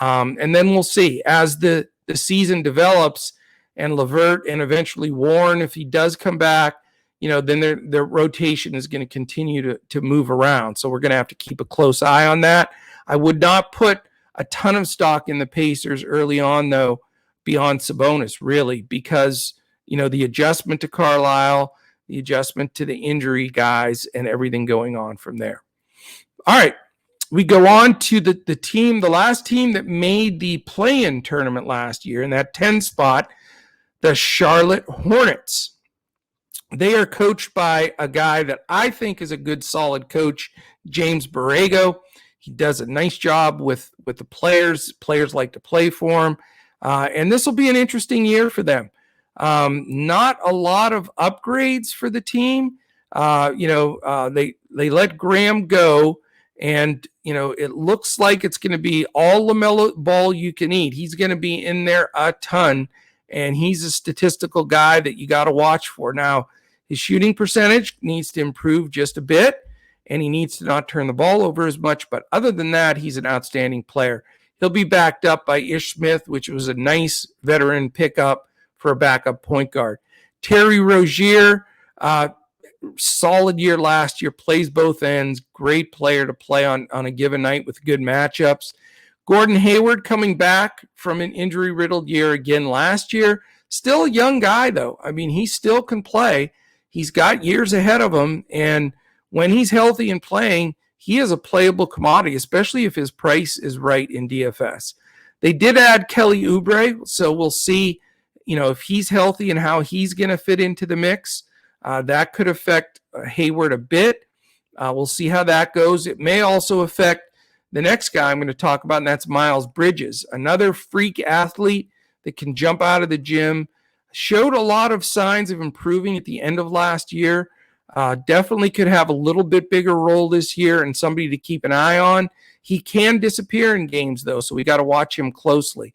and then we'll see as the season develops, and Levert and eventually Warren, if he does come back, then their rotation is going to continue to move around. So we're going to have to keep a close eye on that. I would not put a ton of stock in the Pacers early on, though, beyond Sabonis, really, because the adjustment to Carlisle, the adjustment to the injury guys, and everything going on from there. All right. We go on to the last team that made the play-in tournament last year, in that 10 spot, the Charlotte Hornets. They are coached by a guy that I think is a good, solid coach, James Borrego. He does a nice job with the players. Players like to play for him. And this will be an interesting year for them. Not a lot of upgrades for the team. They let Graham go. And, it looks like it's going to be all LaMelo Ball you can eat. He's going to be in there a ton, and he's a statistical guy that you got to watch for. Now, his shooting percentage needs to improve just a bit, and he needs to not turn the ball over as much. But other than that, he's an outstanding player. He'll be backed up by Ish Smith, which was a nice veteran pickup for a backup point guard. Terry Rozier, solid year last year, plays both ends, great player to play on a given night with good matchups. Gordon Hayward coming back from an injury-riddled year again last year. Still a young guy, though. I mean, he still can play. He's got years ahead of him, and when he's healthy and playing, he is a playable commodity, especially if his price is right in DFS. They did add Kelly Oubre, so we'll see, if he's healthy and how he's going to fit into the mix. That could affect Hayward a bit. We'll see how that goes. It may also affect the next guy I'm going to talk about, and that's Miles Bridges, another freak athlete that can jump out of the gym. Showed a lot of signs of improving at the end of last year. Definitely could have a little bit bigger role this year and somebody to keep an eye on. He can disappear in games, though, so we got to watch him closely.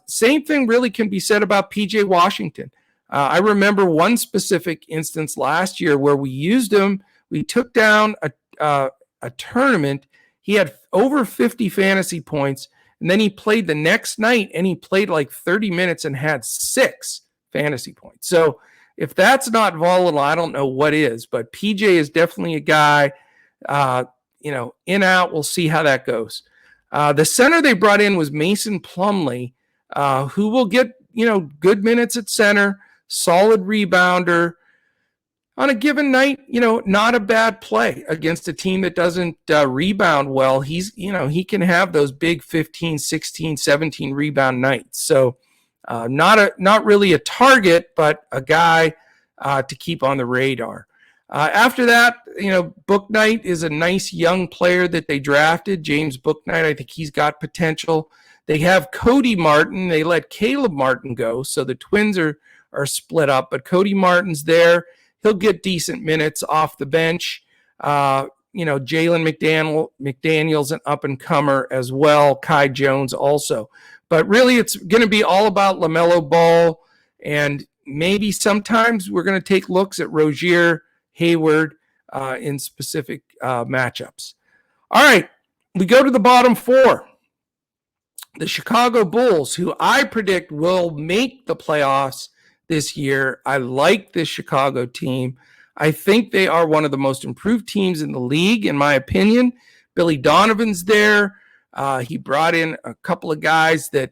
Same thing really can be said about P.J. Washington. I remember one specific instance last year where we used him. We took down a tournament. He had over 50 fantasy points, and then he played the next night, and he played like 30 minutes and had 6 fantasy points. So if that's not volatile, I don't know what is. But PJ is definitely a guy, in, out. We'll see how that goes. The center they brought in was Mason Plumlee, who will get, good minutes at center, solid rebounder. On a given night, not a bad play against a team that doesn't rebound well. He can have those big 15, 16, 17 rebound nights. So not really a target, but a guy to keep on the radar. After that, Bouknight is a nice young player that they drafted. James Bouknight, I think he's got potential. They have Cody Martin. They let Caleb Martin go, so the Twins are split up. But Cody Martin's there. He'll get decent minutes off the bench. Jalen McDaniel's an up-and-comer as well. Kai Jones also. But really, it's going to be all about LaMelo Ball, and maybe sometimes we're going to take looks at Rozier, Hayward in specific matchups. All right, we go to the bottom 4. The Chicago Bulls, who I predict will make the playoffs this year. I like this Chicago team. I think they are one of the most improved teams in the league, in my opinion. Billy Donovan's there. He brought in a couple of guys that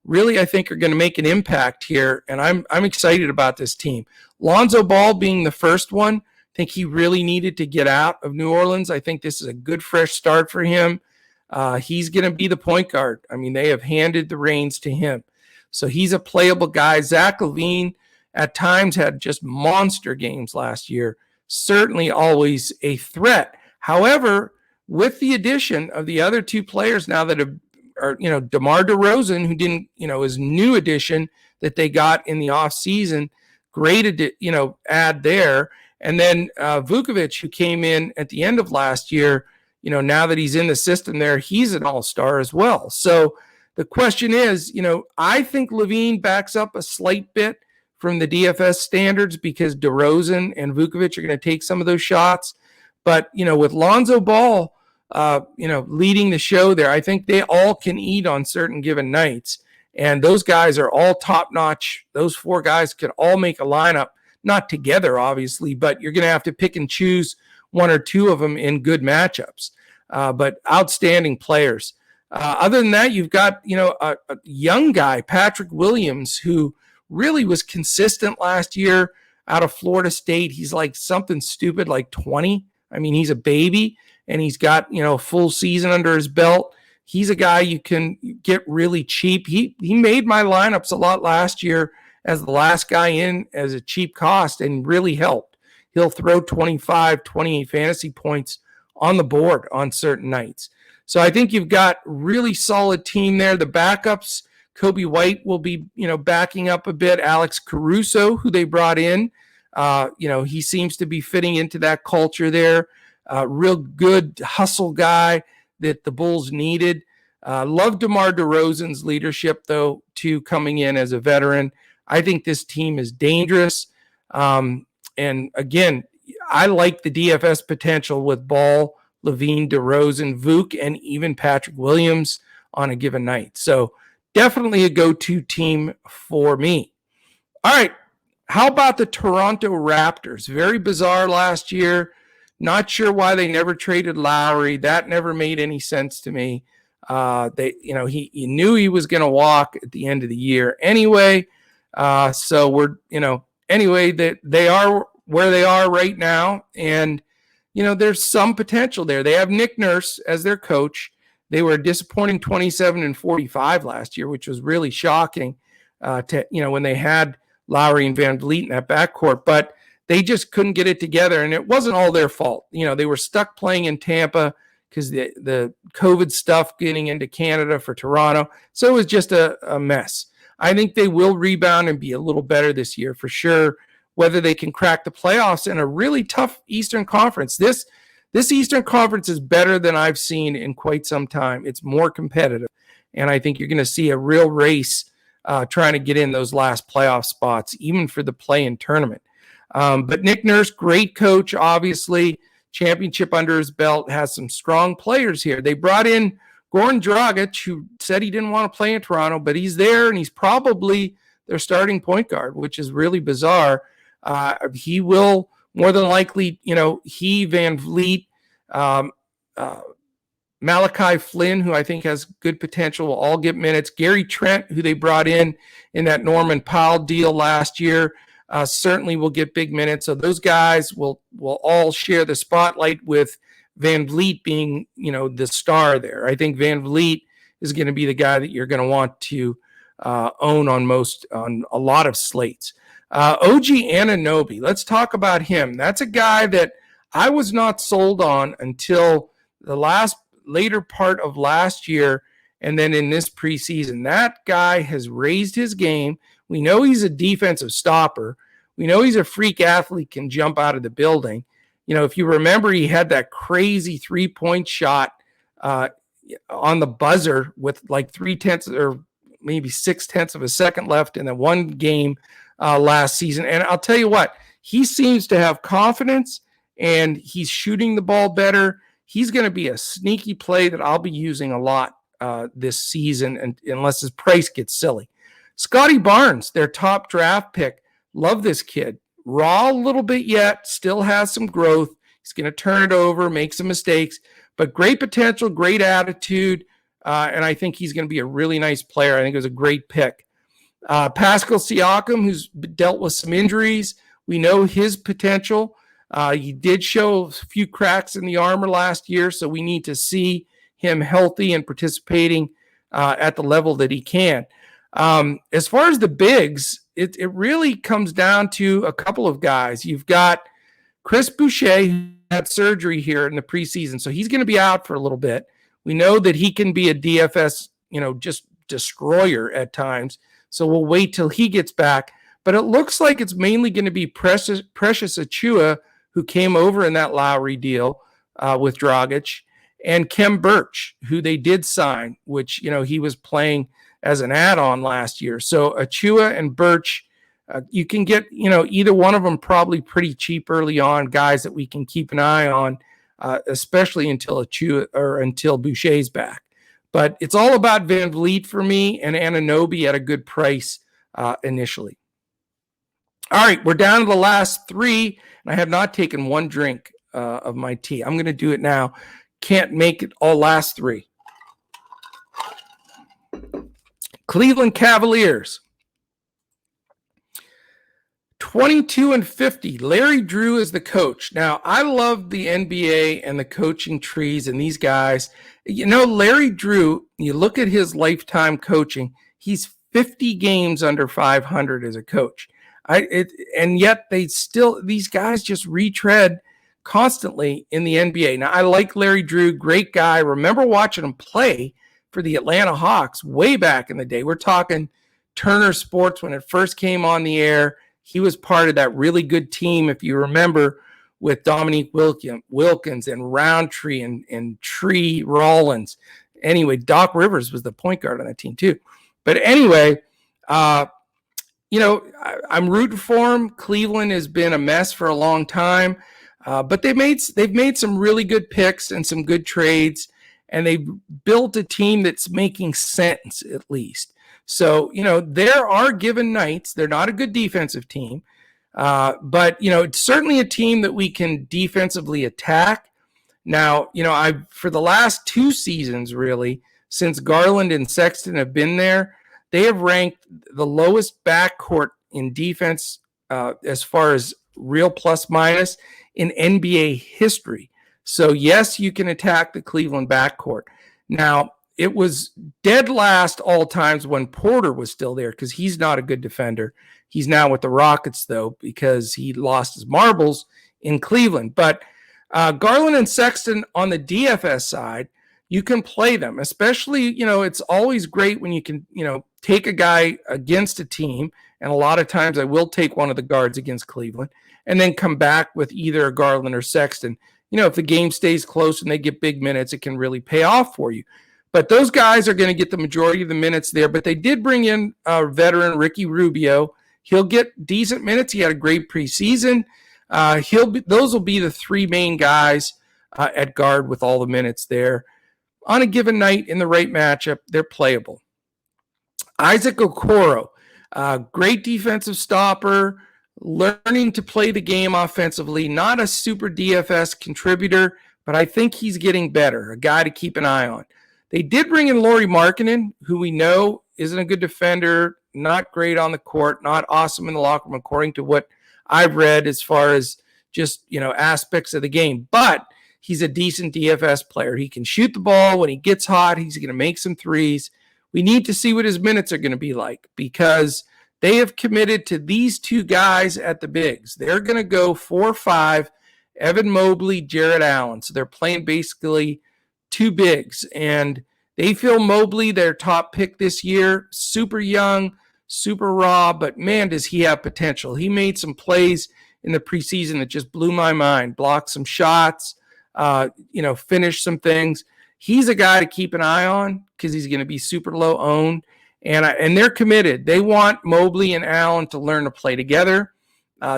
really, I think, are going to make an impact here. And I'm excited about this team. Lonzo Ball being the first one, I think he really needed to get out of New Orleans. I think this is a good, fresh start for him. He's going to be the point guard. I mean, they have handed the reins to him. So he's a playable guy. Zach LaVine at times had just monster games last year. Certainly always a threat. However, with the addition of the other two players now that are DeMar DeRozan, who didn't, is new addition that they got in the offseason, great, add there. And then Vukovic, who came in at the end of last year, now that he's in the system there, he's an all-star as well. So the question is, I think LaVine backs up a slight bit from the DFS standards because DeRozan and Vukovic are going to take some of those shots. But, with Lonzo Ball, leading the show there, I think they all can eat on certain given nights. And those guys are all top-notch. Those four guys can all make a lineup, not together, obviously, but you're going to have to pick and choose one or two of them in good matchups. But outstanding players. Other than that, you've got, a young guy, Patrick Williams, who really was consistent last year out of Florida State. He's like something stupid, like 20. I mean, he's a baby, and he's got, a full season under his belt. He's a guy you can get really cheap. He made my lineups a lot last year as the last guy in as a cheap cost and really helped. He'll throw 25, 28 fantasy points on the board on certain nights. So I think you've got really solid team there. The backups, Kobe White will be, backing up a bit. Alex Caruso, who they brought in, he seems to be fitting into that culture there. Real good hustle guy that the Bulls needed. Love DeMar DeRozan's leadership, though, too, coming in as a veteran. I think this team is dangerous. And again, I like the DFS potential with Ball, LaVine, DeRozan, Vuk, and even Patrick Williams on a given night. So definitely a go-to team for me. All right. How about the Toronto Raptors? Very bizarre last year. Not sure why they never traded Lowry. That never made any sense to me. He knew he was going to walk at the end of the year anyway. So we're, anyway, that they are where they are right now. And, there's some potential there. They have Nick Nurse as their coach. They were a disappointing 27-45 last year, which was really shocking when they had Lowry and Van Vliet in that backcourt, but they just couldn't get it together. And it wasn't all their fault. They were stuck playing in Tampa because the COVID stuff getting into Canada for Toronto. So it was just a mess. I think they will rebound and be a little better this year for sure. Whether they can crack the playoffs in a really tough Eastern Conference. This Eastern Conference is better than I've seen in quite some time. It's more competitive. And I think you're going to see a real race trying to get in those last playoff spots, even for the play-in tournament. But Nick Nurse, great coach, obviously. Championship under his belt, has some strong players here. They brought in Goran Dragic, who said he didn't want to play in Toronto, but he's there, and he's probably their starting point guard, which is really bizarre. He will more than likely, he, Van Vliet, Malachi Flynn, who I think has good potential, will all get minutes. Gary Trent, who they brought in that Norman Powell deal last year, certainly will get big minutes. So those guys will all share the spotlight with Van Vliet being, the star there. I think Van Vliet is going to be the guy that you're going to want to own on a lot of slates. OG Anunoby, let's talk about him. That's a guy that I was not sold on until the later part of last year and then in this preseason. That guy has raised his game. We know he's a defensive stopper. We know he's a freak athlete, can jump out of the building. If you remember, he had that crazy three-point shot on the buzzer with like 0.3 or maybe 0.6 of a second left in the one game last season. And I'll tell you what, he seems to have confidence and he's shooting the ball better. He's going to be a sneaky play that I'll be using a lot this season, unless his price gets silly. Scotty Barnes, their top draft pick. Love this kid. Raw a little bit yet, still has some growth. He's going to turn it over, make some mistakes, but great potential, great attitude. and I think he's going to be a really nice player. I think it was a great pick. Pascal Siakam, who's dealt with some injuries, we know his potential. He did show a few cracks in the armor last year, so we need to see him healthy and participating at the level that he can. As far as the bigs, it really comes down to a couple of guys. You've got Chris Boucher, who had surgery here in the preseason, so he's going to be out for a little bit. We know that he can be a DFS, just destroyer at times, so we'll wait till he gets back. But it looks like it's mainly going to be Precious Achiuwa, who came over in that Lowry deal with Dragic, and Khem Birch, who they did sign, which, he was playing as an add-on last year. So Achiuwa and Birch, you can get, either one of them probably pretty cheap early on, guys that we can keep an eye on, especially until Boucher's back. But it's all about Van Vliet for me, and Anunoby at a good price initially. All right, we're down to the last three, and I have not taken one drink of my tea. I'm going to do it now. Can't make it all last three. Cleveland Cavaliers, 22-50. Larry Drew is the coach. Now, I love the NBA and the coaching trees and these guys. Larry Drew, you look at his lifetime coaching, he's 50 games under 500 as a coach. And yet these guys just retread constantly in the NBA. Now, I like Larry Drew, great guy. Remember watching him play for the Atlanta Hawks way back in the day. We're talking Turner Sports when it first came on the air. He was part of that really good team, if you remember, with Dominique Wilkins and Roundtree and Tree Rollins. Anyway, Doc Rivers was the point guard on that team too. But anyway, I'm rooting for him. Cleveland has been a mess for a long time, but they've made some really good picks and some good trades, and they've built a team that's making sense at least. So, there are given nights. They're not a good defensive team, but, it's certainly a team that we can defensively attack. Now, for the last two seasons, really, since Garland and Sexton have been there, they have ranked the lowest backcourt in defense as far as real plus minus in NBA history. So, yes, you can attack the Cleveland backcourt. Now, it was dead last all times when Porter was still there because he's not a good defender. He's now with the Rockets, though, because he lost his marbles in Cleveland. But Garland and Sexton on the DFS side, you can play them, especially, it's always great when you can, take a guy against a team. And a lot of times I will take one of the guards against Cleveland and then come back with either Garland or Sexton. If the game stays close and they get big minutes, it can really pay off for you. But those guys are going to get the majority of the minutes there. But they did bring in veteran Ricky Rubio. He'll get decent minutes. He had a great preseason. Those will be the three main guys at guard with all the minutes there. On a given night in the right matchup, they're playable. Isaac Okoro, great defensive stopper, learning to play the game offensively. Not a super DFS contributor, but I think he's getting better. A guy to keep an eye on. They did bring in Lauri Markkanen, who we know isn't a good defender, not great on the court, not awesome in the locker room, according to what I've read as far as just, aspects of the game. But he's a decent DFS player. He can shoot the ball. When he gets hot, he's going to make some threes. We need to see what his minutes are going to be like because they have committed to these two guys at the bigs. They're going to go 4-5, Evan Mobley, Jarrett Allen. So they're playing basically two bigs, and they feel Mobley their top pick this year. Super young, super raw, but man, does he have potential. He made some plays in the preseason that just blew my mind. Blocked some shots, finished some things. He's a guy to keep an eye on because he's going to be super low owned, and they're committed. They want Mobley and Allen to learn to play together.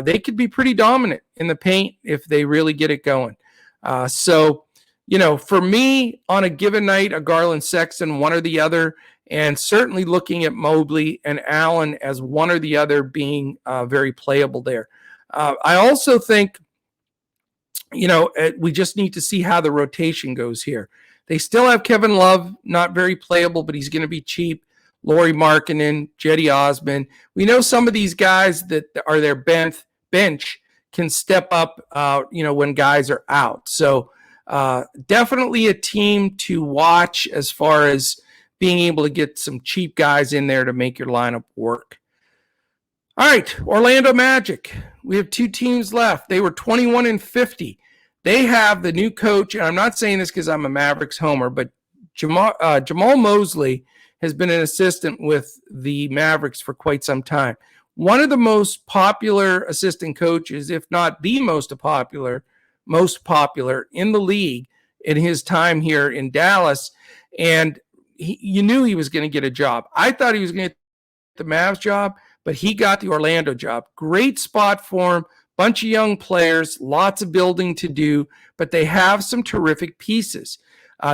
They could be pretty dominant in the paint if they really get it going. For me, on a given night, a Garland Sexton, one or the other, and certainly looking at Mobley and Allen as one or the other being very playable there. I also think, we just need to see how the rotation goes here. They still have Kevin Love, not very playable, but he's going to be cheap. Lauri Markkanen, Cedi Osman. We know some of these guys that are their bench can step up, when guys are out. So definitely a team to watch as far as being able to get some cheap guys in there to make your lineup work. All right, Orlando Magic. We have 2 teams left. They were 21-50. They have the new coach, and I'm not saying this because I'm a Mavericks homer, but Jamal Mosley has been an assistant with the Mavericks for quite some time. One of the most popular assistant coaches, if not the most popular in the league in his time here in Dallas. And you knew he was going to get a job. I thought he was going to get the Mavs job, but he got the Orlando job. Great spot for him. Bunch of young players, lots of building to do, but they have some terrific pieces.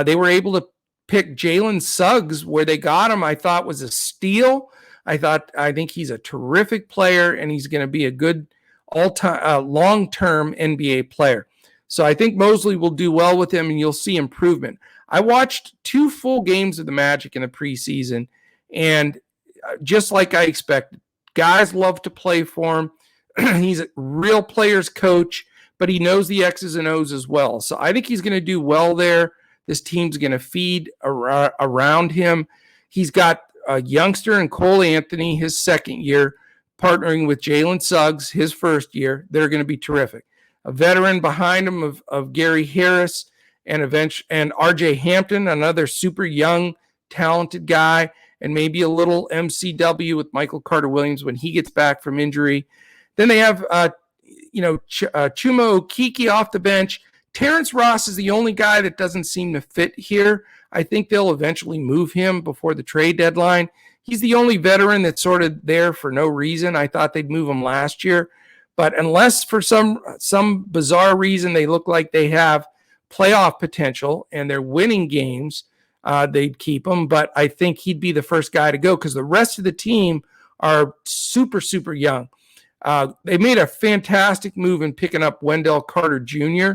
They were able to pick Jalen Suggs where they got him. I thought was a steal. I think he's a terrific player, and he's going to be a good all-time, long-term NBA player. So I think Mosley will do well with him, and you'll see improvement. I watched 2 full games of the Magic in the preseason, and just like I expected, guys love to play for him. He's a real player's coach, but he knows the X's and O's as well. So I think he's going to do well there. This team's going to feed around him. He's got a youngster in Cole Anthony, his second year, partnering with Jalen Suggs, his first year. They're going to be terrific. A veteran behind him of Gary Harris and RJ Hampton, another super young, talented guy, and maybe a little MCW with Michael Carter-Williams when he gets back from injury. Then they have, Chuma Okeke off the bench. Terrence Ross is the only guy that doesn't seem to fit here. I think they'll eventually move him before the trade deadline. He's the only veteran that's sort of there for no reason. I thought they'd move him last year. But unless for some bizarre reason they look like they have playoff potential and they're winning games, they'd keep him. But I think he'd be the first guy to go because the rest of the team are super, super young. They made a fantastic move in picking up Wendell Carter Jr.,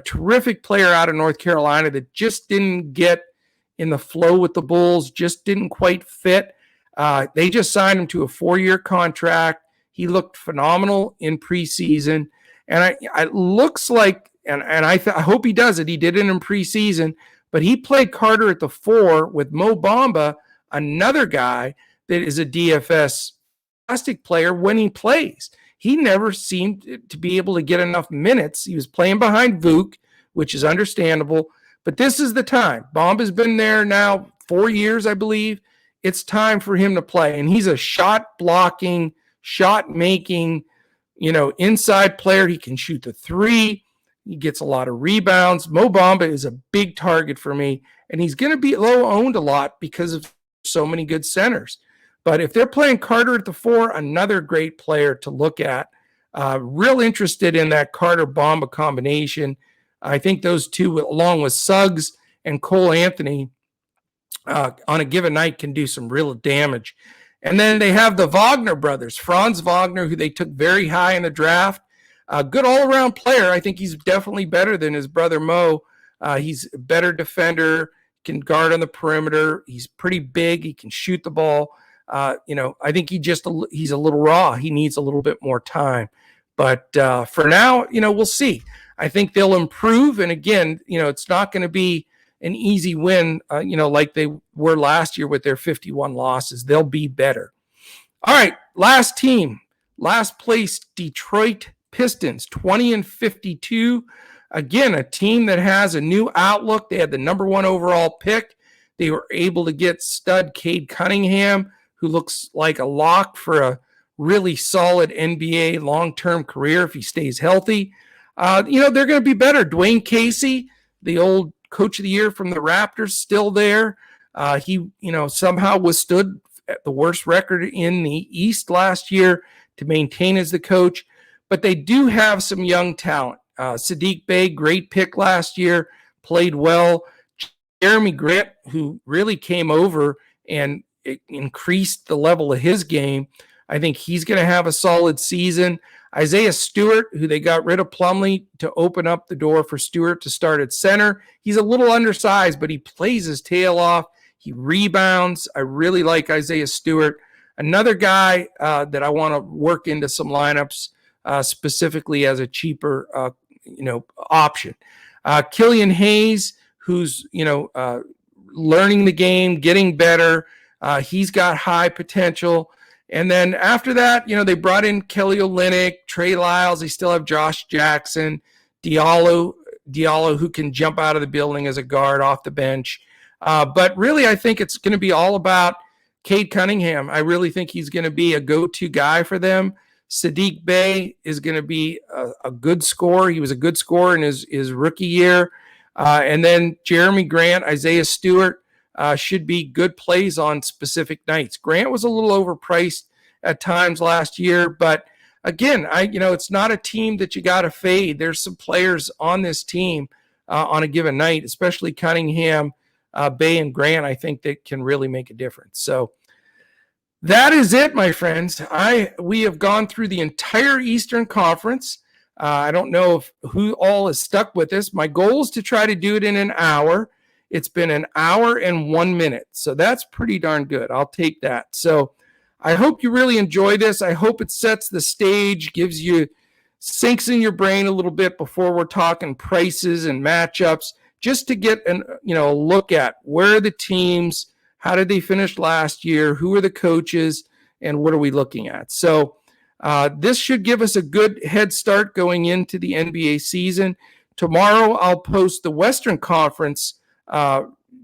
terrific player out of North Carolina that just didn't get in the flow with the Bulls, just didn't quite fit. They just signed him to a 4-year contract. He looked phenomenal in preseason. And it looks like, and I hope he does it. He did it in preseason, but he played Carter at the 4 with Mo Bamba, another guy that is a DFS fantastic player when he plays. He never seemed to be able to get enough minutes. He was playing behind Vuk, which is understandable, but this is the time. Bamba's been there now 4 years, I believe. It's time for him to play, and he's a shot-blocking, shot-making, inside player. He can shoot the 3. He gets a lot of rebounds. Mo Bamba is a big target for me, and he's going to be low-owned a lot because of so many good centers. But if they're playing Carter at the 4, another great player to look at. Real interested in that Carter-Bamba combination. I think those two, along with Suggs and Cole Anthony, on a given night can do some real damage. And then they have the Wagner brothers, Franz Wagner, who they took very high in the draft. A good all-around player. I think he's definitely better than his brother Mo. He's a better defender, can guard on the perimeter. He's pretty big. He can shoot the ball. I think he's a little raw. He needs a little bit more time. But for now, we'll see. I think they'll improve. And again, it's not going to be an easy win, like they were last year with their 51 losses. They'll be better. All right, last team. Last place, Detroit Pistons, 20-52. Again, a team that has a new outlook. They had the number 1 overall pick. They were able to get stud Cade Cunningham, who looks like a lock for a really solid NBA long-term career if he stays healthy. They're going to be better. Dwayne Casey, the old coach of the year from the Raptors, still there. He somehow withstood the worst record in the East last year to maintain as the coach. But they do have some young talent. Sadiq Bey, great pick last year, played well. Jeremy Grant, who really came over and it increased the level of his game. I think he's going to have a solid season. Isaiah Stewart, who they got rid of Plumlee to open up the door for Stewart to start at center. He's a little undersized, but he plays his tail off. He rebounds. I really like Isaiah Stewart. Another guy that I want to work into some lineups specifically as a cheaper option. Killian Hayes, who's learning the game, getting better. He's got high potential. And then after that, they brought in Kelly Olynyk, Trey Lyles. They still have Josh Jackson, Diallo, who can jump out of the building as a guard off the bench. But really, I think it's going to be all about Cade Cunningham. I really think he's going to be a go-to guy for them. Saddiq Bey is going to be a good scorer. He was a good scorer in his rookie year. And then Jeremy Grant, Isaiah Stewart should be good plays on specific nights. Grant was a little overpriced at times last year, but again, it's not a team that you got to fade. There's some players on this team on a given night, especially Cunningham, Bey, and Grant, I think that can really make a difference. So that is it, my friends. We have gone through the entire Eastern Conference. I don't know who all is stuck with this. My goal is to try to do it in an hour. It's been an hour and 1 minute, so that's pretty darn good. I'll take that. So I hope you really enjoy this. I hope it sets the stage, sinks in your brain a little bit before we're talking prices and matchups, just to get a look at where are the teams, how did they finish last year, who are the coaches, and what are we looking at. So this should give us a good head start going into the NBA season. Tomorrow I'll post the Western Conference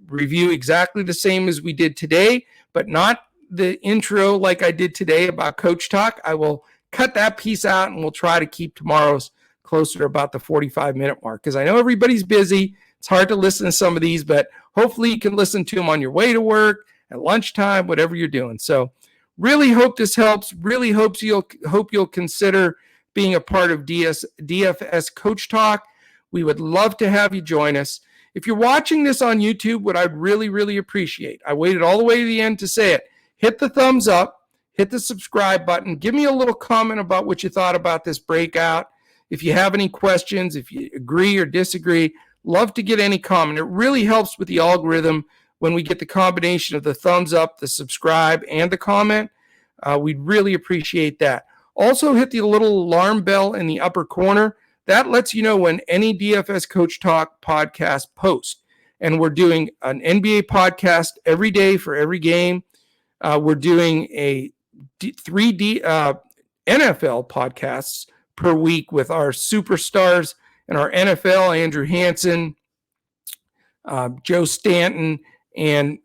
review exactly the same as we did today, but not the intro like I did today about Coach Talk. I will cut that piece out, and we'll try to keep tomorrow's closer to about the 45-minute mark, because I know everybody's busy. It's hard to listen to some of these, but hopefully you can listen to them on your way to work, at lunchtime, whatever you're doing. So really hope this helps. Really hope you'll consider being a part of DFS Coach Talk. We would love to have you join us. If you're watching this on YouTube, what I'd really, really appreciate, I waited all the way to the end to say it, hit the thumbs up, hit the subscribe button, give me a little comment about what you thought about this breakout. If you have any questions, if you agree or disagree, love to get any comment. It really helps with the algorithm when we get the combination of the thumbs up, the subscribe, and the comment. We'd really appreciate that. Also, hit the little alarm bell in the upper corner. That lets you know when any DFS Coach Talk podcast posts. And we're doing an NBA podcast every day for every game. We're doing three NFL podcasts per week with our superstars and our NFL, Andrew Hansen, Joe Stanton, and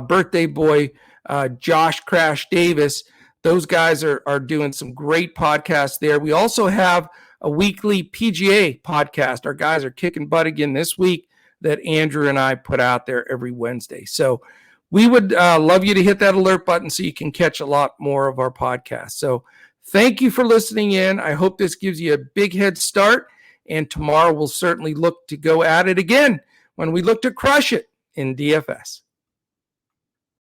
birthday boy Josh Crash Davis. Those guys are doing some great podcasts there. We also have a weekly PGA podcast. Our guys are kicking butt again this week that Andrew and I put out there every Wednesday. So we would love you to hit that alert button so you can catch a lot more of our podcasts. So thank you for listening in. I hope this gives you a big head start. And tomorrow we'll certainly look to go at it again when we look to crush it in DFS.